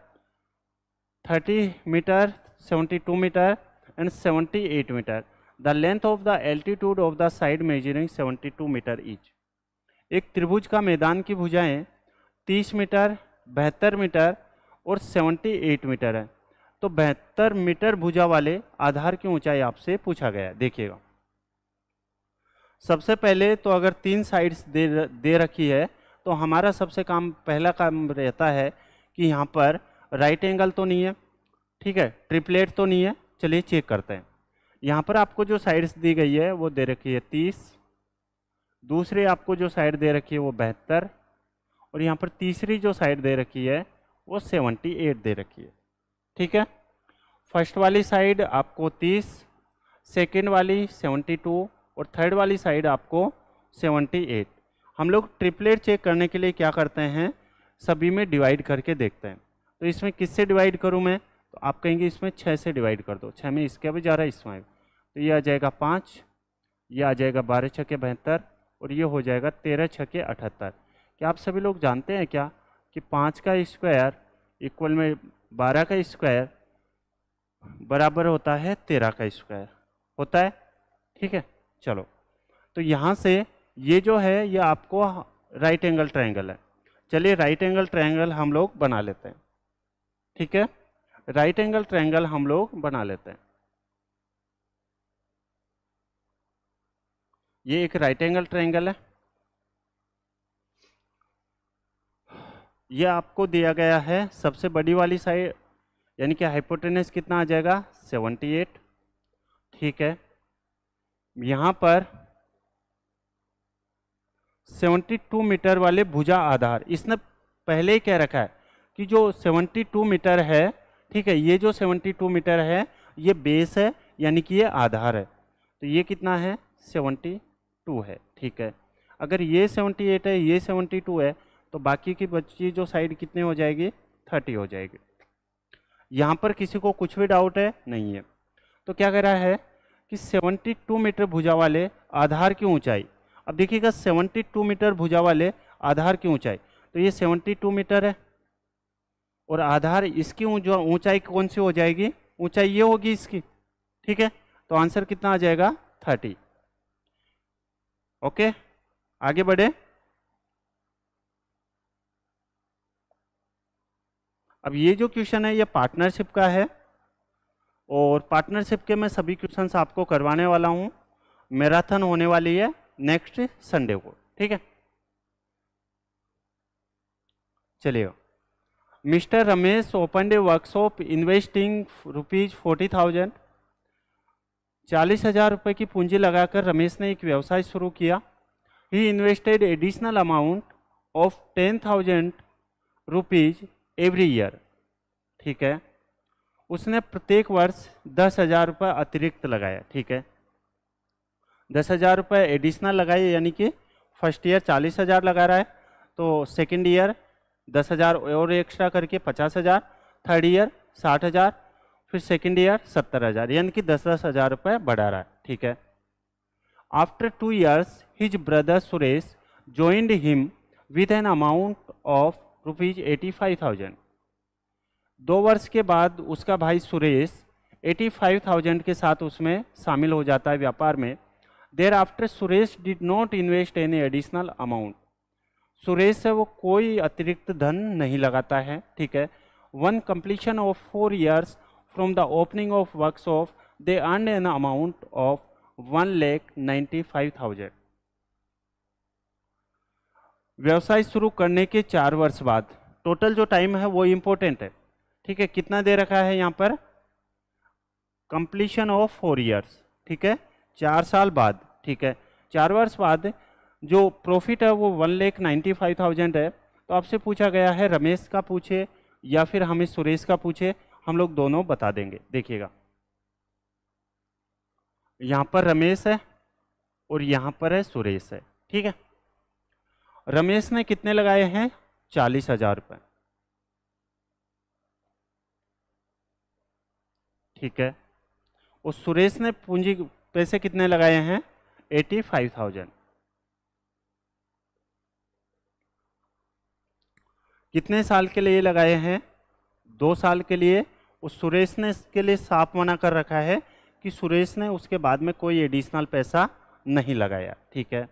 30 metre 72 metre and 78 metre, the length of the altitude of the side measuring 72 मीटर ईच। एक त्रिभुज का मैदान की भुजाएं 30 मीटर 72 मीटर और 78 मीटर है। तो 72 मीटर भुजा वाले आधार की ऊंचाई आपसे पूछा गया है। देखिएगा, सबसे पहले तो अगर 3 साइड्स दे रखी है तो हमारा सबसे पहला काम रहता है कि यहाँ पर राइट एंगल तो नहीं है, ठीक है, ट्रिपलेट तो नहीं है। चलिए चेक करते हैं। यहाँ पर आपको जो साइड्स दी गई है वो दे रखी है 30, दूसरी आपको जो साइड दे रखी है वो 72 और यहाँ पर तीसरी जो साइड दे रखी है वो 78 दे रखी है। ठीक है, फर्स्ट वाली साइड आपको 30, सेकेंड वाली 72 और थर्ड वाली साइड आपको 78। हम लोग ट्रिपलेट चेक करने के लिए क्या करते हैं, सभी में डिवाइड करके देखते हैं। तो इसमें किससे डिवाइड करूं मैं, तो आप कहेंगे इसमें 6 से डिवाइड कर दो। 6 में इसके भी जा रहा है, इसमें तो ये आ जाएगा 5, ये आ जाएगा 12 छक्के 72 और ये हो जाएगा 13 छक्के 78। क्या आप सभी लोग जानते हैं क्या कि 5 का स्क्वायर इक्वल में 12 का स्क्वायर बराबर होता है 13 का स्क्वायर होता है। ठीक है, चलो तो यहाँ से ये जो है ये आपको राइट एंगल ट्रायंगल है। चलिए राइट एंगल ट्रायंगल हम लोग बना लेते हैं। ठीक है, राइट एंगल ट्रायंगल हम लोग बना लेते हैं। ये एक राइट एंगल ट्रायंगल है। ये आपको दिया गया है सबसे बड़ी वाली साइड यानी कि हाइपोटेनस कितना आ जाएगा 78। ठीक है, यहाँ पर 72 मीटर वाले भुजा आधार, इसने पहले ही कह रखा है कि जो 72 मीटर है, ठीक है, ये जो 72 मीटर है ये बेस है यानी कि ये आधार है। तो ये कितना है 72 है। ठीक है, अगर ये 78 है ये 72 है तो बाकी की बची जो साइड कितने हो जाएगी 30 हो जाएगी। यहाँ पर किसी को कुछ भी डाउट है नहीं है। तो क्या कह रहा है कि 72 मीटर भुजा वाले आधार की ऊंचाई, अब देखिएगा 72 मीटर भुजा वाले आधार की ऊंचाई, तो ये 72 मीटर है और आधार इसकी ऊंचाई कौन सी हो जाएगी, ऊंचाई ये होगी इसकी। ठीक है, तो आंसर कितना आ जाएगा 30। ओके, आगे बढ़े। अब ये जो क्वेश्चन है ये पार्टनरशिप का है और पार्टनरशिप के मैं सभी क्वेश्चंस आपको करवाने वाला हूँ। मैराथन होने वाली है नेक्स्ट संडे को। ठीक है, चलिए। मिस्टर रमेश ओपन ए वर्कशॉप इन्वेस्टिंग ₹40,000। 40,000 रुपये की पूंजी लगाकर रमेश ने एक व्यवसाय शुरू किया। He invested additional amount of ₹10,000 every year. ठीक है, उसने प्रत्येक वर्ष 10,000 रुपये अतिरिक्त लगाया। ठीक है, 10,000 रुपये एडिशनल लगाए यानी कि फर्स्ट ईयर 40,000 लगा रहा है तो सेकेंड ईयर 10,000 और एक्स्ट्रा करके 50,000, थर्ड ईयर 60,000, फिर सेकेंड ईयर 70,000 यानी कि 10,000 रुपये बढ़ा रहा है। ठीक है, after 2 years his brother Suresh joined him with an amount of ₹85,000। 2 वर्ष के बाद उसका भाई सुरेश 85,000 के साथ उसमें शामिल हो जाता है व्यापार में। There after Suresh did not invest any additional amount. Suresh से वो कोई अतिरिक्त धन नहीं लगाता है। ठीक है, one completion of 4 years from the opening of workshop they earn an amount of 1,95,000। व्यवसाय शुरू करने के 4 वर्ष बाद, टोटल जो टाइम है वो इम्पोर्टेंट है। ठीक है, कितना दे रखा है यहाँ पर, कंप्लीशन ऑफ 4 years। ठीक है, 4 साल बाद। ठीक है, 4 वर्ष बाद जो प्रॉफिट है वो 1,95,000 है। तो आपसे पूछा गया है रमेश का पूछे या फिर हमें सुरेश का पूछे, हम लोग दोनों बता देंगे। देखिएगा, यहाँ पर रमेश है और यहाँ पर है सुरेश है। ठीक है, रमेश ने कितने लगाए हैं 40,000 रुपये। ठीक है, और सुरेश ने पूंजी पैसे कितने लगाए हैं 85,000। कितने साल के लिए लगाए हैं? 2 साल के लिए। उस सुरेश ने इसके लिए साफ मना कर रखा है कि सुरेश ने उसके बाद में कोई एडिशनल पैसा नहीं लगाया। ठीक है,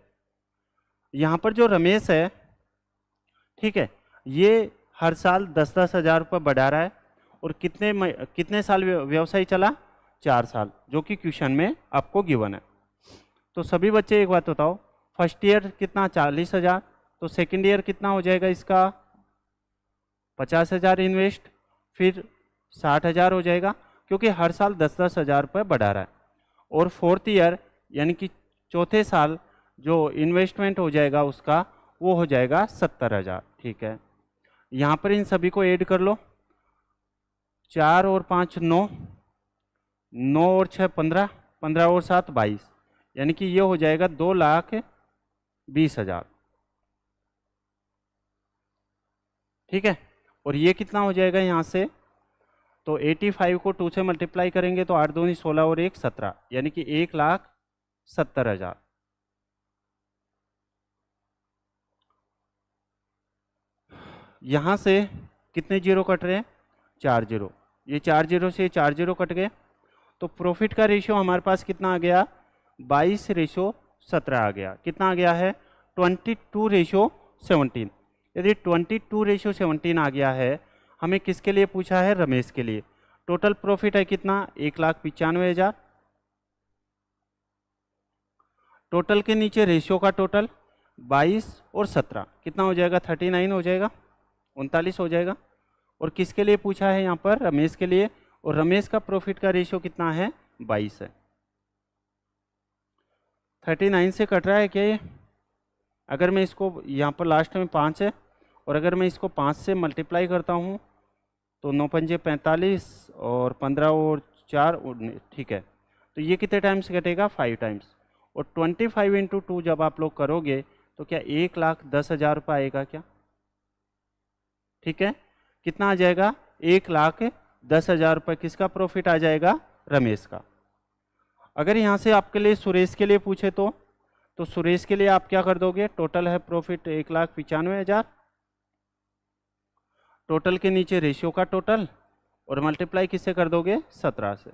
यहाँ पर जो रमेश है, ठीक है, ये हर साल 10-10 हज़ार रुपये बढ़ा रहा है। और कितने साल व्यवसाय चला? 4 साल, जो कि क्वेश्चन में आपको गिवन है। तो सभी बच्चे एक बात बताओ, फर्स्ट ईयर कितना? 40,000। तो सेकेंड ईयर कितना हो जाएगा इसका? 50,000 इन्वेस्ट, फिर 60,000 हो जाएगा, क्योंकि हर साल 10-10 हज़ार रुपये बढ़ा रहा है। और फोर्थ ईयर यानी कि चौथे साल जो इन्वेस्टमेंट हो जाएगा उसका, वो हो जाएगा 70,000। ठीक है, यहाँ पर इन सभी को ऐड कर लो। 4 और 5 9, 9 और 6 15, 15 और 7 22, यानी कि ये हो जाएगा 2,20,000। ठीक है, और ये कितना हो जाएगा यहाँ से? तो 85 को 2 से मल्टीप्लाई करेंगे तो 8 दूनी 16 और 1 17, यानी कि 1,70,000। यहाँ से कितने जीरो कट रहे हैं? 4 जीरो। ये 4 जीरो से 4 जीरो कट गए, तो प्रॉफिट का रेशियो हमारे पास कितना आ गया? 22:17 आ गया। कितना आ गया है? 22:17। यदि 22:17 आ गया है, हमें किसके लिए पूछा है? रमेश के लिए। टोटल प्रॉफिट है कितना? 1,95,000। टोटल के नीचे रेशियो का टोटल 22 और 17 कितना हो जाएगा? 39 हो जाएगा, 39 हो जाएगा। और किसके लिए पूछा है यहाँ पर? रमेश के लिए। और रमेश का प्रॉफिट का रेशियो कितना है? 22 है। 39 से कट रहा है क्या ये? अगर मैं इसको यहाँ पर लास्ट में 5 है, और अगर मैं इसको 5 से मल्टीप्लाई करता हूँ तो 9 पंजे 45 और 15 और 4 ठीक है, तो ये कितने टाइम्स कटेगा? 5 टाइम्स। और 25 इंटू 2 जब आप लोग करोगे तो क्या 1,10,000 रुपये आएगा क्या? ठीक है, कितना आ जाएगा? 1,10,000 रुपये किसका प्रॉफिट आ जाएगा? रमेश का। अगर यहाँ से आपके लिए सुरेश के लिए पूछे तो सुरेश के लिए आप क्या कर दोगे? टोटल है प्रॉफिट 1,95,000, टोटल के नीचे रेशियो का टोटल, और मल्टीप्लाई किससे कर दोगे? 17 से।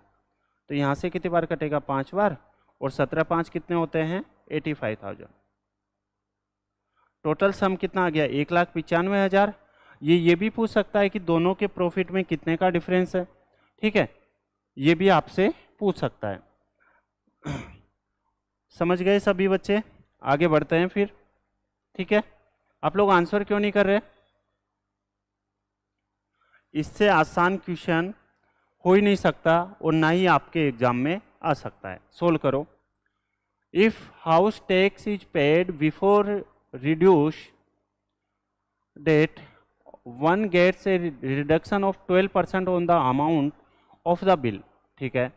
तो यहाँ से कितनी बार कटेगा? 5 बार। और 17 5 कितने होते हैं? 85,000। टोटल सम कितना आ गया? 1,95,000। ये भी पूछ सकता है कि दोनों के प्रॉफिट में कितने का डिफरेंस है। ठीक है, ये भी आपसे पूछ सकता है। समझ गए सभी बच्चे? आगे बढ़ते हैं फिर। ठीक है, आप लोग आंसर क्यों नहीं कर रहे? इससे आसान क्वेश्चन हो ही नहीं सकता, और ना ही आपके एग्जाम में आ सकता है। सोल्व करो। If house tax is paid before reduce date, one gets a reduction of 12% on the amount of the bill. ठीक है,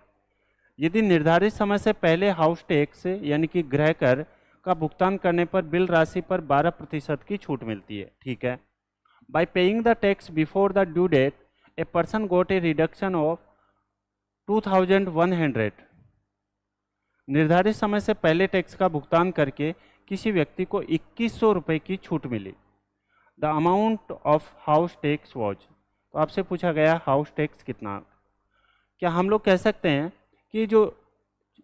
यदि निर्धारित समय से पहले हाउस टैक्स यानी कि गृह कर का भुगतान करने पर बिल राशि पर 12% की छूट मिलती है। ठीक है, by paying the tax before the due date a person got a reduction of 2,100। निर्धारित समय से पहले टैक्स का भुगतान करके किसी व्यक्ति को 2,100 रुपये की छूट मिली। The amount of house tax was, तो आपसे पूछा गया हाउस टैक्स कितना। क्या हम लोग कह सकते हैं कि जो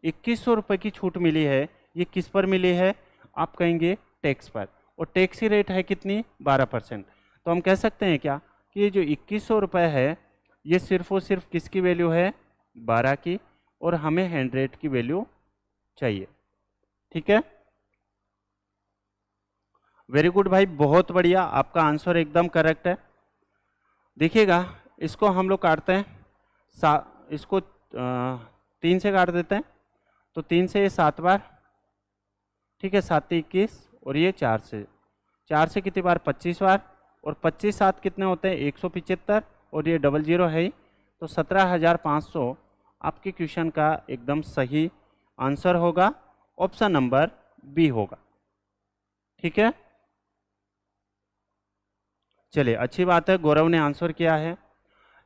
2,100 रुपये की छूट मिली है, ये किस पर मिली है? आप कहेंगे टैक्स पर, और टैक्स की रेट है कितनी? 12%। तो हम कह सकते हैं क्या कि ये जो 2,100 रुपये है, ये सिर्फ और सिर्फ किसकी वैल्यू है? 12 की, और हमें 100 की वैल्यू चाहिए। ठीक है, वेरी गुड भाई, बहुत बढ़िया, आपका आंसर एकदम करेक्ट है। देखिएगा, इसको हम लोग काटते हैं, इसको 3 से काट देते हैं, तो 3 से ये 7 बार। ठीक है, 7 21, और ये 4 से कितनी बार? 25 बार। और 25 7 कितने होते हैं? 175, और ये 00 है ही, तो 17,500 आपके क्वेश्चन का एकदम सही आंसर होगा। ऑप्शन नंबर बी होगा। ठीक है, चलिए अच्छी बात है, गौरव ने आंसर किया है।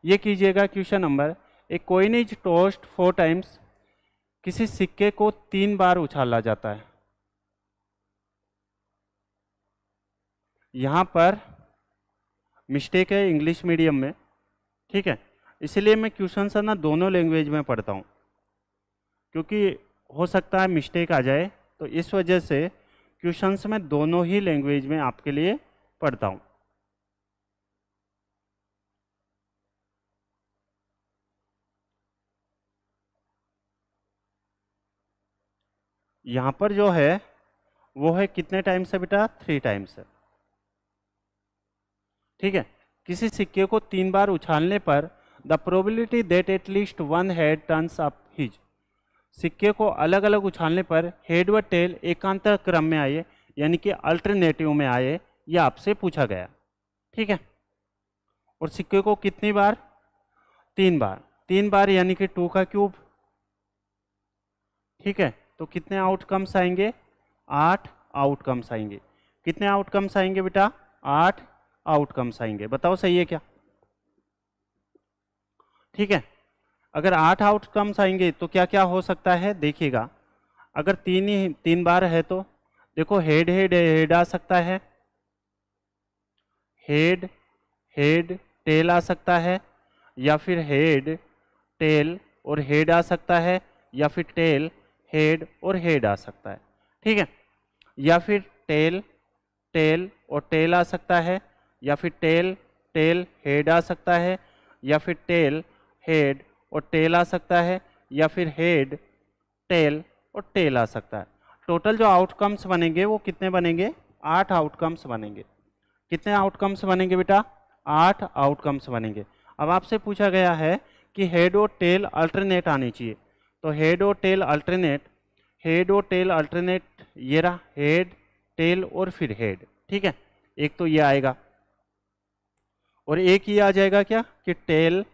ये कीजिएगा question number, a coin is tossed 4 times, किसी सिक्के को 3 बार उछाला जाता है। यहाँ पर मिस्टेक है इंग्लिश मीडियम में, ठीक है। इसलिए मैं क्वेश्चन ना दोनों लैंग्वेज में पढ़ता हूँ, क्योंकि हो सकता है मिस्टेक आ जाए, तो इस वजह से क्वेश्चंस में दोनों ही लैंग्वेज में आपके लिए पढ़ता हूँ। यहाँ पर जो है वो है कितने टाइम्स है बेटा, 3 टाइम्स है, ठीक है। किसी सिक्के को 3 बार उछालने पर the probability that at least one head turns up his, सिक्के को अलग अलग उछालने पर हेड व टेल एकांतर क्रम में आए, यानी कि अल्टरनेटिव में आए, ये आपसे पूछा गया, ठीक है। और सिक्के को कितनी बार, 3 बार, 3 बार यानी कि 2 का क्यूब, ठीक है। तो कितने आउटकम्स आएंगे, 8 आउटकम्स आएंगे। कितने आउटकम्स आएंगे बेटा, 8 आउटकम्स आएंगे। बताओ सही है क्या, ठीक है। अगर 8 आउटकम्स आएंगे तो क्या क्या हो सकता है, देखिएगा। अगर 3 बार है तो देखो हेड हेड हेड आ सकता है, हेड हेड टेल आ सकता है, या फिर हेड टेल और हेड आ सकता है, या फिर टेल हेड और हेड आ सकता है, ठीक है। या फिर टेल टेल और टेल आ सकता है, या फिर टेल टेल हेड आ सकता है, या फिर टेल हेड और टेल आ सकता है, या फिर हेड टेल और टेल आ सकता है। टोटल जो आउटकम्स बनेंगे वो कितने बनेंगे, 8 आउटकम्स बनेंगे। कितने आउटकम्स बनेंगे बेटा, 8 आउटकम्स बनेंगे। अब आपसे पूछा गया है कि हेड और टेल अल्टरनेट आनी चाहिए, तो हेड और टेल अल्टरनेट, हेड और टेल अल्टरनेट, ये रहा हेड टेल और फिर हेड, ठीक है। एक तो ये आएगा, और एक ये आ जाएगा क्या कि टेल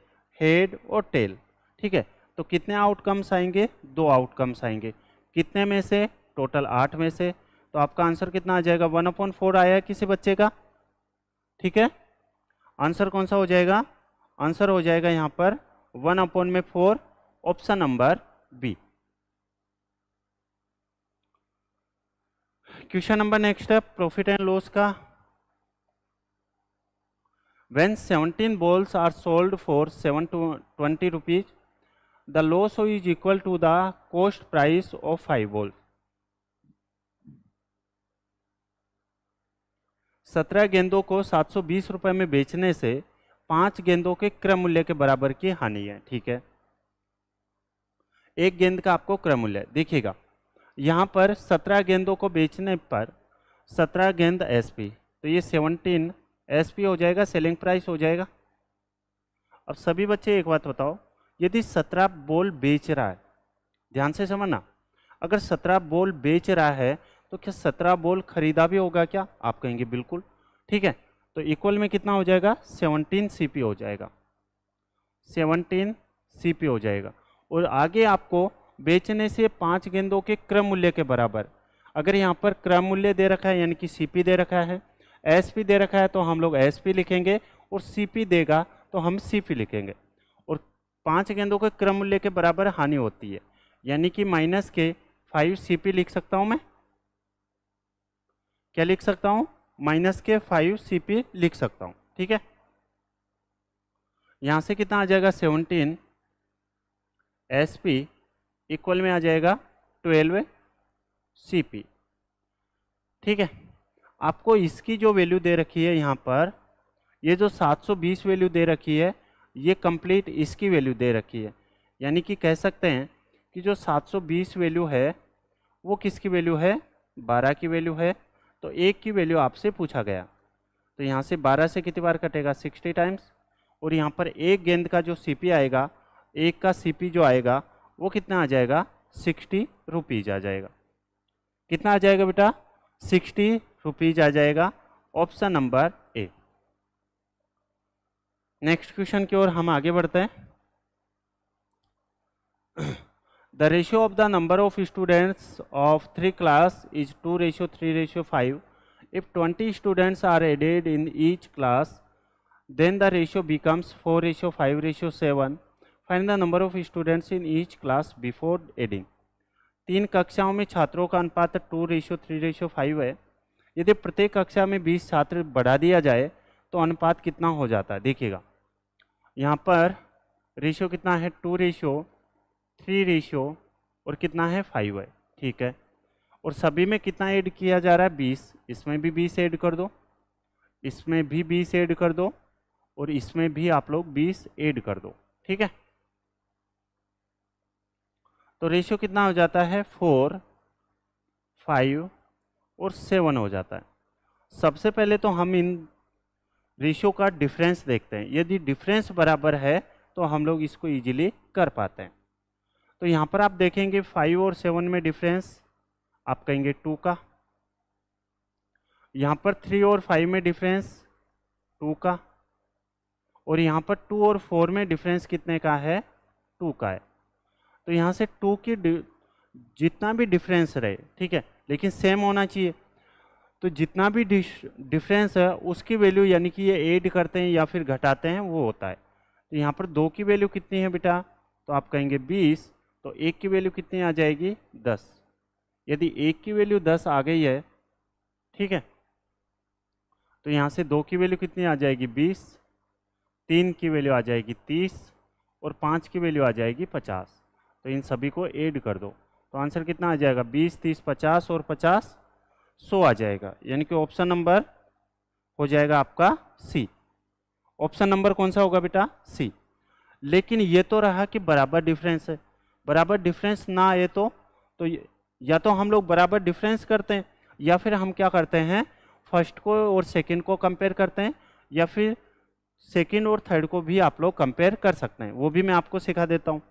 हेड और टेल, ठीक है। तो कितने आउटकम्स आएंगे, 2 आउटकम्स आएंगे। कितने में से, टोटल 8 में से। तो आपका आंसर कितना आ जाएगा, 1/4 आया है किसी बच्चे का, ठीक है। आंसर कौन सा हो जाएगा, आंसर हो जाएगा यहाँ पर 1/4, option number B. Question number next है प्रॉफिट एंड लॉस का। When 17 balls are sold for 720 rupees, the loss is equal to the cost price of 5 balls. 17 गेंदों को 720 रुपए में बेचने से 5 गेंदों के क्रय मूल्य के बराबर की हानि है, ठीक है। एक गेंद का आपको क्रय मूल्य देखिएगा, यहाँ पर 17 गेंदों को बेचने पर 17 गेंद एसपी, तो ये 17 एसपी हो जाएगा, सेलिंग प्राइस हो जाएगा। अब सभी बच्चे एक बात बताओ, यदि 17 बॉल बेच रहा है, ध्यान से समझना, अगर 17 बॉल बेच रहा है तो क्या 17 बॉल खरीदा भी होगा क्या, आप कहेंगे बिल्कुल, ठीक है। तो इक्वल में कितना हो जाएगा, 17 सीपी हो जाएगा, 17 सीपी हो जाएगा। और आगे आपको बेचने से 5 गेंदों के क्रय मूल्य के बराबर, अगर यहाँ पर क्रय मूल्य दे रखा है यानी कि सीपी दे रखा है, एसपी दे रखा है तो हम लोग एसपी लिखेंगे, और सीपी देगा तो हम सीपी लिखेंगे। और 5 गेंदों के क्रय मूल्य के बराबर हानि होती है, यानी कि माइनस के 5 सीपी लिख सकता हूँ मैं, क्या लिख सकता हूँ, माइनस के 5 सीपी लिख सकता हूँ, ठीक है। यहाँ से कितना आ जाएगा, 17 एसपी इक्वल में आ जाएगा 12 सीपी, ठीक है। आपको इसकी जो वैल्यू दे रखी है यहाँ पर, ये जो 720 वैल्यू दे रखी है, ये कंप्लीट इसकी वैल्यू दे रखी है, यानी कि कह सकते हैं कि जो 720 वैल्यू है वो किसकी वैल्यू है, 12 की वैल्यू है। तो एक की वैल्यू आपसे पूछा गया, तो यहाँ से 12 से कितनी बार कटेगा, 60 टाइम्स। और यहाँ पर एक गेंद का जो सीपी आएगा, एक का सीपी जो आएगा वो कितना आ जाएगा, 60 रुपीज़ आ जाएगा। कितना आ जाएगा बेटा, 60 रुपीज़ आ जाएगा, option number A. Next question की ओर हम आगे बढ़ते हैं। The ratio of the number of students of 3 class is 2:3:5. If 20 students are added in each class, then the ratio becomes 4:5:7. Find the number of students in each class before adding. 3 कक्षाओं में छात्रों का अनुपात 2:3:5 है। यदि प्रत्येक कक्षा में 20 छात्र बढ़ा दिया जाए तो अनुपात कितना हो जाता है देखिएगा। यहाँ पर रेशियो कितना है 2:3 और कितना है 5 है, ठीक है। और सभी में कितना ऐड किया जा रहा है 20, इसमें भी 20 ऐड कर दो, इसमें भी 20 ऐड कर दो और इसमें भी आप लोग 20 ऐड कर दो, ठीक है। तो रेशियो कितना हो जाता है 4, 5 और 7 हो जाता है। सबसे पहले तो हम इन रेशियो का डिफरेंस देखते हैं, यदि डिफरेंस बराबर है तो हम लोग इसको इजीली कर पाते हैं। तो यहाँ पर आप देखेंगे 5 और 7 में डिफरेंस आप कहेंगे 2 का, यहाँ पर 3 और 5 में डिफरेंस 2 का, और यहाँ पर 2 और 4 में डिफरेंस कितने का है 2 का है। तो यहाँ से 2 की जितना भी डिफरेंस रहे, ठीक है, लेकिन सेम होना चाहिए। तो जितना भी डिफरेंस है उसकी वैल्यू यानी कि ये ऐड करते हैं या फिर घटाते हैं वो होता है। तो यहाँ पर 2 की वैल्यू कितनी है बेटा, तो आप कहेंगे 20, तो 1 की वैल्यू कितनी आ जाएगी 10। यदि 1 की वैल्यू 10 आ गई है, ठीक है, तो यहाँ से 2 की वैल्यू कितनी आ जाएगी 20, 3 की वैल्यू आ जाएगी 30 और 5 की वैल्यू आ जाएगी 50। तो इन सभी को ऐड कर दो तो आंसर कितना आ जाएगा 20, 30, 50 और 50 100 आ जाएगा। यानी कि ऑप्शन नंबर हो जाएगा आपका सी। ऑप्शन नंबर कौन सा होगा बेटा सी। लेकिन ये तो रहा कि बराबर डिफरेंस है, बराबर डिफरेंस ना आए तो या तो हम लोग बराबर डिफरेंस करते हैं या फिर हम क्या करते हैं फर्स्ट को और सेकंड को कंपेयर करते हैं, या फिर सेकंड और थर्ड को भी आप लोग कंपेयर कर सकते हैं, वो भी मैं आपको सिखा देता हूँ,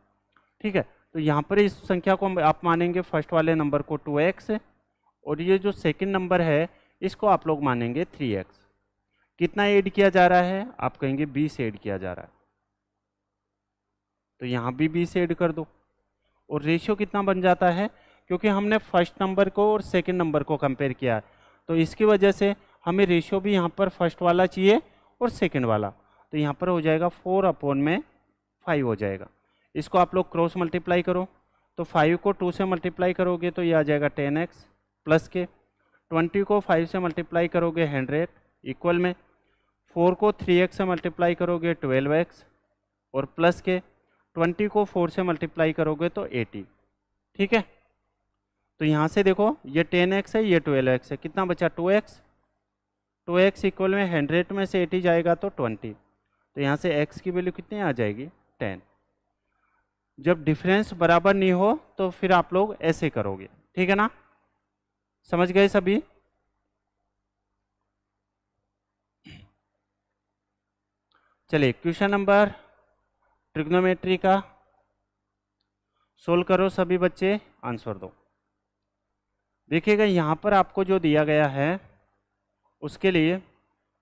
ठीक है। तो यहाँ पर इस संख्या को आप मानेंगे फर्स्ट वाले नंबर को 2x है और ये जो सेकंड नंबर है इसको आप लोग मानेंगे 3x। कितना ऐड किया जा रहा है आप कहेंगे 20 ऐड किया जा रहा है, तो यहाँ भी 20 ऐड कर दो। और रेशियो कितना बन जाता है, क्योंकि हमने फर्स्ट नंबर को और सेकंड नंबर को कंपेयर किया है तो इसकी वजह से हमें रेशियो भी यहाँ पर फर्स्ट वाला चाहिए और सेकंड वाला। तो यहाँ पर हो जाएगा 4/5 हो जाएगा। इसको आप लोग क्रॉस मल्टीप्लाई करो तो 5 को 2 से मल्टीप्लाई करोगे तो ये आ जाएगा 10x प्लस के 20 को 5 से मल्टीप्लाई करोगे 100 इक्वल में 4 को 3x से मल्टीप्लाई करोगे 12x और प्लस के 20 को 4 से मल्टीप्लाई करोगे तो 80, ठीक है। तो यहाँ से देखो ये 10x है ये 12x है, कितना बचा 2x, 2x इक्वल में 100 में से 80 जाएगा तो 20, तो यहाँ से x की वैल्यू कितनी आ जाएगी 10। जब डिफरेंस बराबर नहीं हो तो फिर आप लोग ऐसे करोगे, ठीक है ना, समझ गए सभी। चलिए क्वेश्चन नंबर ट्रिग्नोमेट्री का सोल्व करो सभी बच्चे, आंसर दो। देखिएगा यहाँ पर आपको जो दिया गया है उसके लिए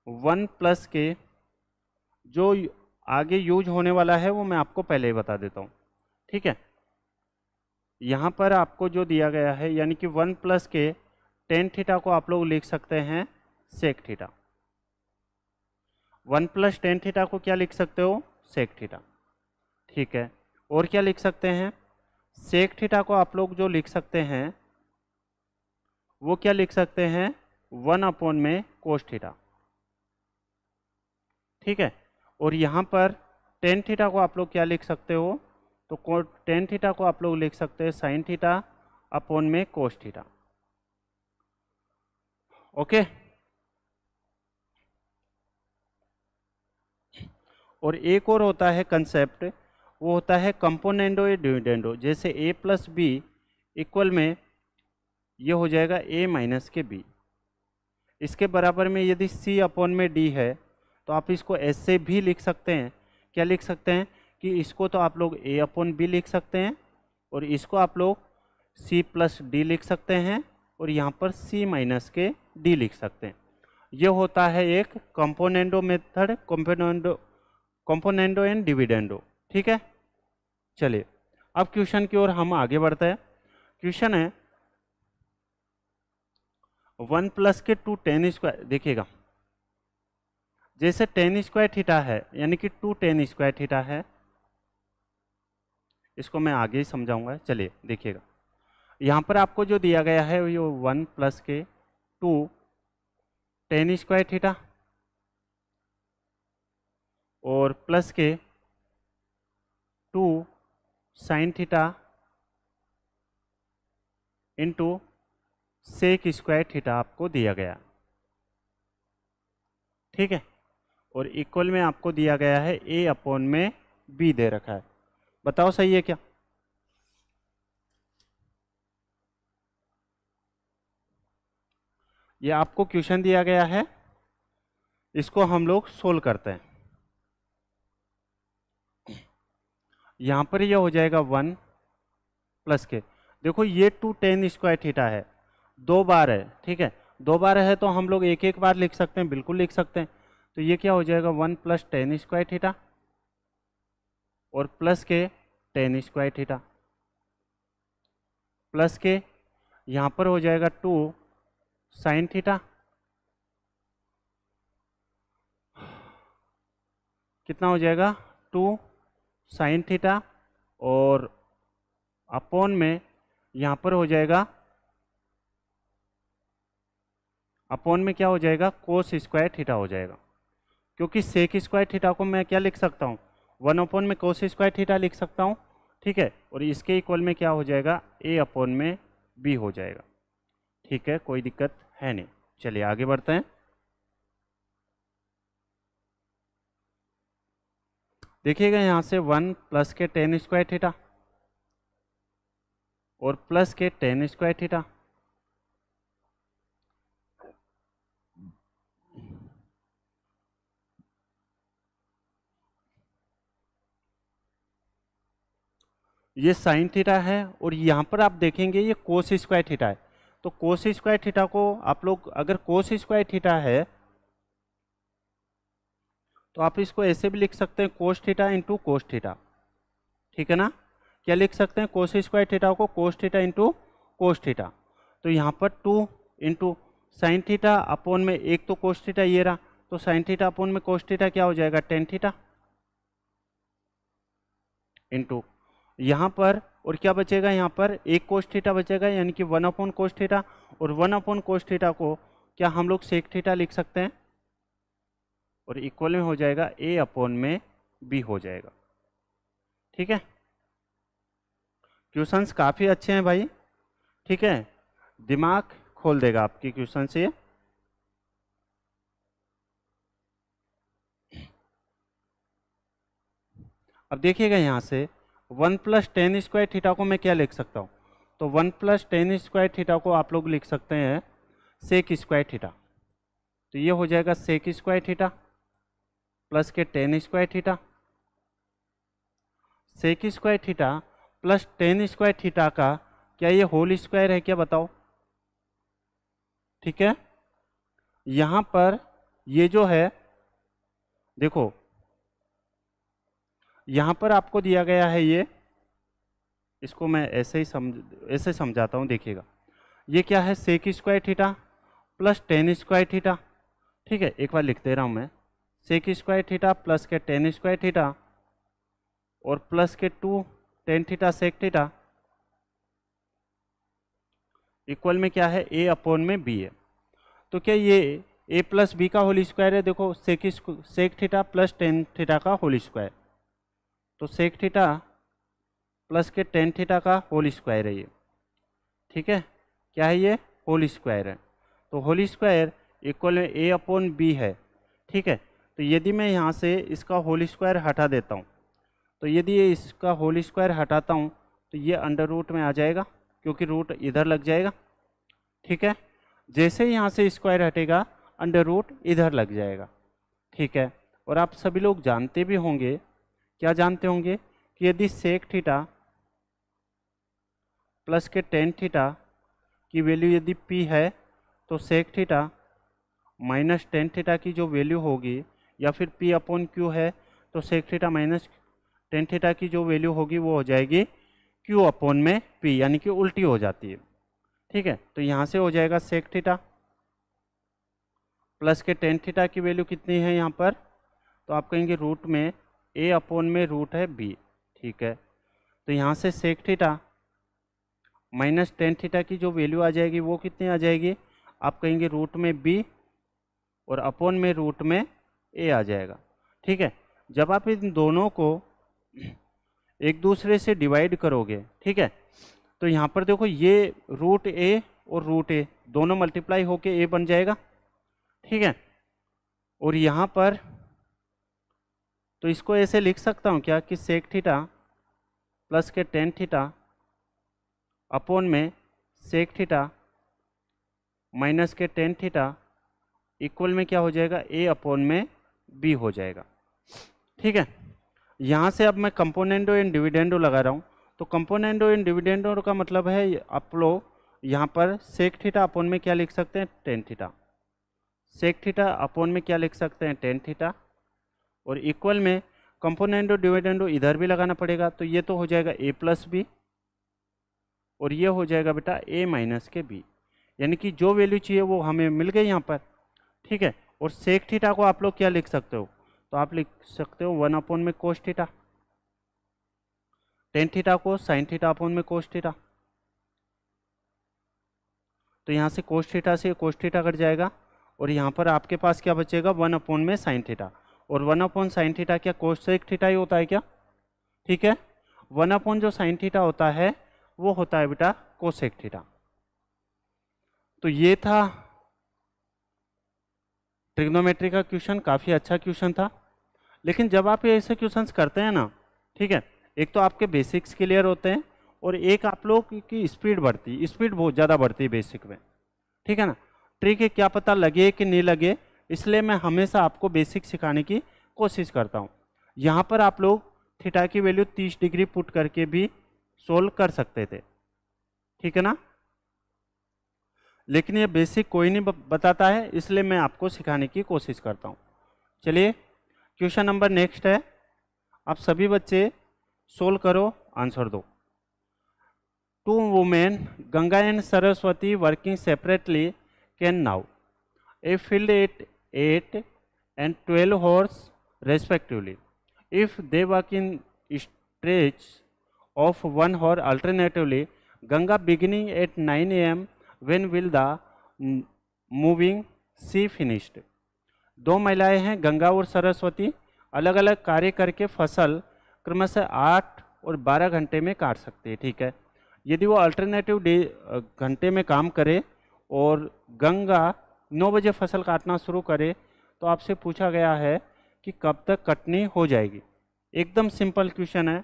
1 प्लस के जो आगे यूज होने वाला है वो मैं आपको पहले ही बता देता हूँ, ठीक है। यहाँ पर आपको जो दिया गया है यानी कि 1 प्लस के टेन थीटा को आप लोग लिख सकते हैं sec theta. 1 plus tan theta को क्या लिख सकते हो सेक थीटा, ठीक है। और क्या लिख सकते हैं सेक थीटा को आप लोग जो लिख सकते हैं वो क्या लिख सकते हैं 1 में कोस थीटा, ठीक है। और यहाँ पर टेन थीटा को आप लोग क्या लिख सकते हो तो टेन थीटा को आप लोग लिख सकते हैं साइन थीटा में कोस थीटा, ओके। और एक और होता है कंसेप्ट, वो होता है कंपोनेंडो या डिविडेंडो। जैसे a प्लस बी इक्वल में ये हो जाएगा a माइनस के b, इसके बराबर में यदि c/में d है तो आप इसको ऐसे भी लिख सकते हैं, क्या लिख सकते हैं कि इसको तो आप लोग a/b लिख सकते हैं और इसको आप लोग c प्लस d लिख सकते हैं और यहाँ पर c माइनस के d लिख सकते हैं। ये होता है एक componendo method, componendo and dividendo, ठीक है। चलिए अब क्वेश्चन की ओर हम आगे बढ़ते हैं। क्वेश्चन है 1 प्लस के 2 टेन स्क्वायर। देखिएगा जैसे टेन स्क्वायर थीटा है यानी कि 2 टेन स्क्वायर थीटा है, इसको मैं आगे ही समझाऊंगा। चलिए देखिएगा यहाँ पर आपको जो दिया गया है ये 1 प्लस के 2 टेन स्क्वायर थीटा, और प्लस के 2 sine theta into sec square theta आपको दिया गया, ठीक है। और इक्वल में आपको दिया गया है a अपॉन में b दे रखा है। बताओ सही है क्या? ये आपको क्वेश्चन दिया गया है, इसको हम लोग सोल्व करते हैं। यहां पर ये हो जाएगा 1 प्लस के, देखो ये 2 टेन स्क्वायर थीटा है, 2 बार है, ठीक है। 2 बार है तो हम लोग एक एक बार लिख सकते हैं, बिल्कुल लिख सकते हैं। तो ये क्या हो जाएगा 1 प्लस टेन स्क्वायर थीटा और प्लस के टेन स्क्वायर थीटा प्लस के यहाँ पर हो जाएगा 2 साइन थीटा, कितना हो जाएगा 2 साइन थीटा और अपॉन में यहाँ पर हो जाएगा, अपॉन में क्या हो जाएगा कोस स्क्वायर थीटा हो जाएगा, क्योंकि सेक स्क्वायर थीटा को मैं क्या लिख सकता हूँ 1 अपॉन में कोस स्क्वायर थीटा लिख सकता हूँ, ठीक है। और इसके इक्वल में क्या हो जाएगा a अपॉन में b हो जाएगा, ठीक है, कोई दिक्कत है नहीं। चलिए आगे बढ़ते हैं। देखिएगा यहाँ से 1 प्लस के टेन स्क्वायर थीटा और प्लस के टेन स्क्वायर थीटा, ये साइन थीटा है और यहाँ पर आप देखेंगे ये कोस स्क्वायर थीटा है। तो कोस स्क्वायर थीटा को आप लोग अगर कोस स्क्वायर थीटा है तो आप इसको ऐसे भी लिख सकते हैं cos theta into cos theta, ठीक है ना। क्या लिख सकते हैं कोस स्क्वायर थीटा को cos theta into cos theta. तो यहाँ पर 2 इंटू साइन थीटा अपॉन में एक तो कोस थीटा ये रहा, तो साइन थीटा अपॉन में कोस थीटा क्या हो जाएगा टेन थीटा इंटू यहाँ पर, और क्या बचेगा यहाँ पर एक कोस थीटा बचेगा, यानी कि 1 अपॉन कोस थीटा, और 1 अपॉन कोस थीटा को क्या हम लोग सेक थीटा लिख सकते हैं और इक्वल में हो जाएगा a अपॉन में b हो जाएगा, ठीक है। क्वेश्चंस काफ़ी अच्छे हैं भाई, ठीक है, दिमाग खोल देगा आपकी क्वेश्चन से। अब देखिएगा यहाँ से 1 प्लस टेन स्क्वायर थीटा को मैं क्या लिख सकता हूँ, तो 1 प्लस टेन स्क्वायर थीटा को आप लोग लिख सकते हैं सेक स्क्वायर थीटा। तो ये हो जाएगा सेक स्क्वायर थीटा प्लस के tan square theta, sec square theta plus tan square theta का क्या ये होल स्क्वायर है क्या बताओ, ठीक है। यहाँ पर ये जो है देखो यहाँ पर आपको दिया गया है ये, इसको मैं ऐसे समझाता हूँ, देखिएगा ये क्या है sec square theta plus tan square theta, ठीक है। एक बार लिख दे रहा हूँ मैं, सेक स्क्वायर थीटा प्लस के टेन स्क्वायर थीटा और प्लस के 2 tan theta sec theta equal में क्या है a अपॉन में b है। तो क्या ये a प्लस बी का होल स्क्वायर है, देखो sec theta plus tan theta का होल स्क्वायर, तो सेक थीटा प्लस के टेन थीटा का होल स्क्वायर है ये, ठीक है। क्या है ये होल स्क्वायर है, तो होल स्क्वायर इक्वल में a अपॉन बी है, ठीक है। तो यदि मैं यहाँ से इसका होल स्क्वायर हटा देता हूँ, तो यदि ये इसका होल स्क्वायर हटाता हूँ तो ये अंडर रूट में आ जाएगा, क्योंकि रूट इधर लग जाएगा, ठीक है। जैसे यहाँ से स्क्वायर हटेगा अंडर रूट इधर लग जाएगा, ठीक है। और आप सभी लोग जानते भी होंगे, क्या जानते होंगे कि यदि सेक थीटा प्लस के टेन थीटा की वैल्यू यदि p है तो sec theta minus tan theta की जो वैल्यू होगी, या फिर p अपॉन q है तो sec theta minus tan theta की जो वैल्यू होगी वो हो जाएगी q अपॉन में p, यानी कि उल्टी हो जाती है, ठीक है। तो यहाँ से हो जाएगा सेक थीटा प्लस के टेन थीटा की वैल्यू कितनी है यहाँ पर, तो आप कहेंगे रूट में a अपॉन में रूट है b, ठीक है। तो यहाँ से sec theta minus tan theta की जो वैल्यू आ जाएगी वो कितनी आ जाएगी, आप कहेंगे रूट में b और अपॉन में रूट में a आ जाएगा, ठीक है। जब आप इन दोनों को एक दूसरे से डिवाइड करोगे, ठीक है, तो यहाँ पर देखो ये रूट ए और रूट ए दोनों मल्टीप्लाई होके ए बन जाएगा, ठीक है। और यहाँ पर तो इसको ऐसे लिख सकता हूँ क्या कि सेक थीटा प्लस के टेन थीटा अपॉन में सेक थीटा माइनस के टेन थीटा इक्वल में क्या हो जाएगा, ए अपॉन में बी हो जाएगा, ठीक है। यहाँ से अब मैं कंपोनेंडो एंड डिविडेंडो लगा रहा हूँ, तो कंपोनेंडो एंड डिविडेंडो का मतलब है आप लोग यहाँ पर सेक थीटा अपॉन में क्या लिख सकते हैं, tan theta, sec theta upon में क्या लिख सकते हैं, टेन थीटा, और इक्वल में कंपोनेंडो डिविडेंडो इधर भी लगाना पड़ेगा, तो ये तो हो जाएगा ए प्लस बी और ये हो जाएगा बेटा ए माइनस के बी, यानी कि जो वैल्यू चाहिए वो हमें मिल गई यहाँ पर, ठीक है। और सेक थीटा को आप लोग क्या लिख सकते हो, तो आप लिख सकते हो 1 अपॉन में कोस थीटा, टेन थीटा को साइन थीटा अपॉन में कोस थीटा, तो यहाँ से कोस थीटा से कोस थीटा कट जाएगा और यहाँ पर आपके पास क्या बचेगा, 1 अपॉन में साइन थीटा, और 1 अपॉन साइन थीटा क्या कोसेक थीटा ही होता है क्या, ठीक है। 1 अपॉन जो साइन थीटा होता है वो होता है बेटा कोसेक थीटा। तो ये था ट्रिग्नोमेट्री का क्वेश्चन, काफ़ी अच्छा क्वेश्चन था। लेकिन जब आप ऐसे क्वेश्चंस करते हैं ना, ठीक है, एक तो आपके बेसिक्स क्लियर होते हैं और एक आप लोग की स्पीड बढ़ती है, स्पीड बहुत ज़्यादा बढ़ती है बेसिक में, ठीक है ना। ट्रिक है क्या पता लगे कि नहीं लगे, इसलिए मैं हमेशा आपको बेसिक सिखाने की कोशिश करता हूँ। यहाँ पर आप लोग थीटा की वैल्यू 30 डिग्री पुट करके भी सोल्व कर सकते थे, ठीक है ना, लेकिन ये बेसिक कोई नहीं बताता है, इसलिए मैं आपको सिखाने की कोशिश करता हूँ। चलिए क्वेश्चन नंबर नेक्स्ट है, आप सभी बच्चे सोल्व करो, आंसर दो। Two women Ganga and Saraswati working separately can mow a field at 8 and 12 hours respectively. If they work in stretch of 1 hour alternatively, Ganga beginning at 9 a.m. when will the moving sea finished? दो महिलाएं हैं गंगा और सरस्वती, अलग अलग कार्य करके फसल क्रमशः 8 और 12 घंटे में काट सकते हैं, ठीक है। यदि वो अल्टरनेटिव डे घंटे में काम करे और गंगा 9 बजे फसल काटना शुरू करे, तो आपसे पूछा गया है कि कब तक कटनी हो जाएगी। एकदम सिंपल क्वेश्चन है,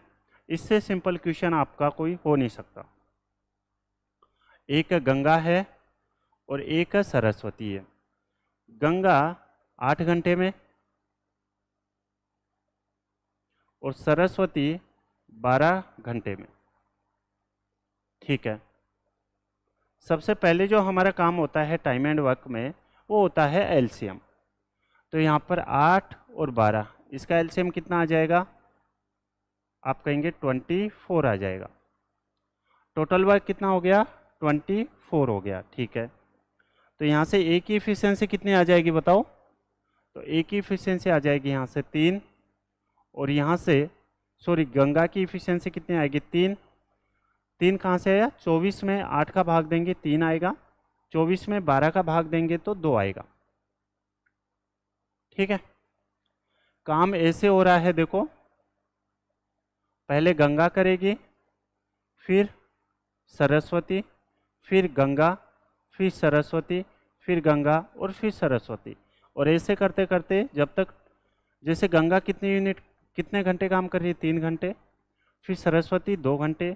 इससे सिंपल क्वेश्चन आपका कोई हो नहीं सकता। एक गंगा है और एक सरस्वती है। गंगा 8 घंटे में और सरस्वती 12 घंटे में, ठीक है। सबसे पहले जो हमारा काम होता है टाइम एंड वर्क में वो होता है एलसीएम। तो यहाँ पर 8 और 12, इसका एलसीएम कितना आ जाएगा, आप कहेंगे 24 आ जाएगा। टोटल वर्क कितना हो गया, 24 हो गया, ठीक है। तो यहाँ से ए की इफिशियंसी कितनी आ जाएगी बताओ, तो ए की इफिशियंसी आ जाएगी यहाँ से 3, और यहाँ से सॉरी गंगा की इफिशियंसी कितनी आएगी 3, 3 कहाँ से आया, 24 में 8 का भाग देंगे 3 आएगा, 24 में 12 का भाग देंगे तो 2 आएगा, ठीक है। काम ऐसे हो रहा है, देखो पहले गंगा करेगी, फिर सरस्वती, फिर गंगा, फिर सरस्वती, फिर गंगा और फिर सरस्वती, और ऐसे करते करते जब तक, जैसे गंगा कितने घंटे काम कर रही है, 3 घंटे, फिर सरस्वती 2 घंटे,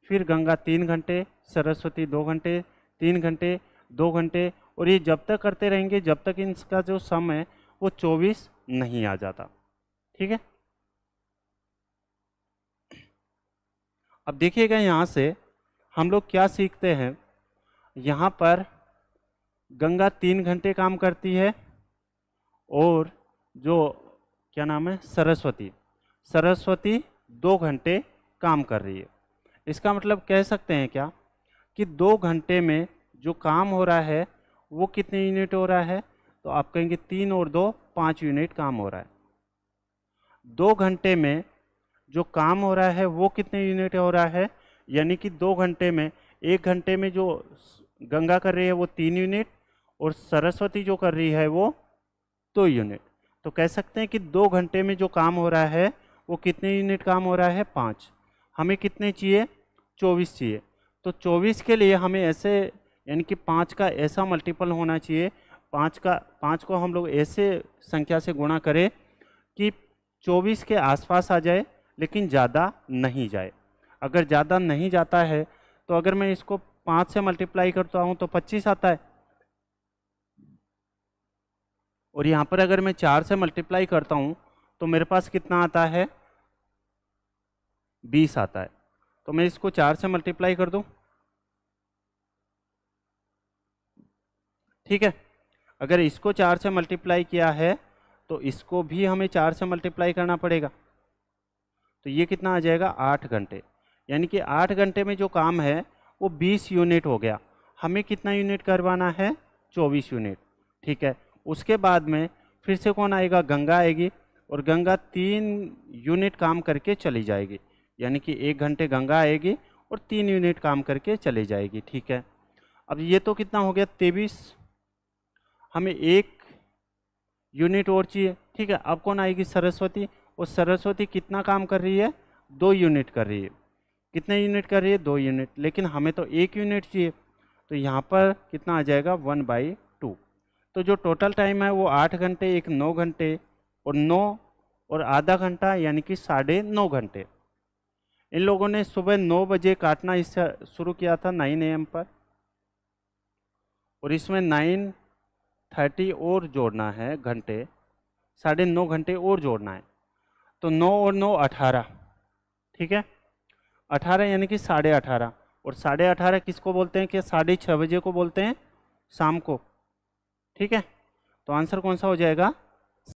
फिर गंगा 3 घंटे, सरस्वती 2 घंटे, 3 घंटे, 2 घंटे, और ये जब तक करते रहेंगे जब तक इनका जो सम है वो 24 नहीं आ जाता, ठीक है। अब देखिएगा यहाँ से हम लोग क्या सीखते हैं, यहाँ पर गंगा 3 घंटे काम करती है और जो क्या नाम है सरस्वती 2 घंटे काम कर रही है। इसका मतलब कह सकते हैं क्या कि 2 घंटे में जो काम हो रहा है वो कितने यूनिट हो रहा है, तो आप कहेंगे 3 और 2 5 यूनिट काम हो रहा है। 2 घंटे में जो काम हो रहा है वो कितने यूनिट हो रहा है, यानी कि 2 घंटे में, 1 घंटे में जो गंगा कर रही है वो 3 यूनिट और सरस्वती जो कर रही है वो 2 यूनिट, तो कह सकते हैं कि 2 घंटे में जो काम हो रहा है वो कितने यूनिट काम हो रहा है, 5। हमें कितने चाहिए, 24 चाहिए। तो 24 के लिए हमें ऐसे, यानी कि 5 का ऐसा मल्टीपल होना चाहिए, 5 को हम लोग ऐसे संख्या से गुणा करें कि 24 के आसपास आ जाए लेकिन ज़्यादा नहीं जाए। अगर ज़्यादा नहीं जाता है तो अगर मैं इसको 5 से मल्टीप्लाई करता हूँ तो 25 आता है, और यहाँ पर अगर मैं 4 से मल्टीप्लाई करता हूँ तो मेरे पास कितना आता है, 20 आता है। तो मैं इसको 4 से मल्टीप्लाई कर दूँ, ठीक है। अगर इसको 4 से मल्टीप्लाई किया है तो इसको भी हमें 4 से मल्टीप्लाई करना पड़ेगा। तो ये कितना आ जाएगा, 8 घंटे। यानी कि 8 घंटे में जो काम है वो 20 यूनिट हो गया। हमें कितना यूनिट करवाना है, 24 यूनिट, ठीक है। उसके बाद में फिर से कौन आएगा, गंगा आएगी, और गंगा 3 यूनिट काम करके चली जाएगी। यानी कि 1 घंटे गंगा आएगी और 3 यूनिट काम करके चली जाएगी, ठीक है। अब ये तो कितना हो गया, 23। हमें 1 यूनिट और चाहिए, ठीक है। अब कौन आएगी, सरस्वती। और सरस्वती कितना काम कर रही है, 2 यूनिट कर रही है। कितने यूनिट कर रही है, 2 यूनिट, लेकिन हमें तो 1 यूनिट चाहिए। तो यहाँ पर कितना आ जाएगा, 1/2। तो जो टोटल टाइम है वो 8 घंटे, एक 9 घंटे, और 9 और आधा घंटा, यानी कि 9.5 घंटे। इन लोगों ने सुबह 9 बजे काटना इससे शुरू किया था, 9 AM पर, और इसमें 9:30 और जोड़ना है घंटे, 9.5 घंटे और जोड़ना है। तो 9 और 9 18, ठीक है। 18 यानी कि 18:30, और 18:30 किसको बोलते हैं, कि 6:30 बजे को बोलते हैं, शाम को, ठीक है। तो आंसर कौन सा हो जाएगा,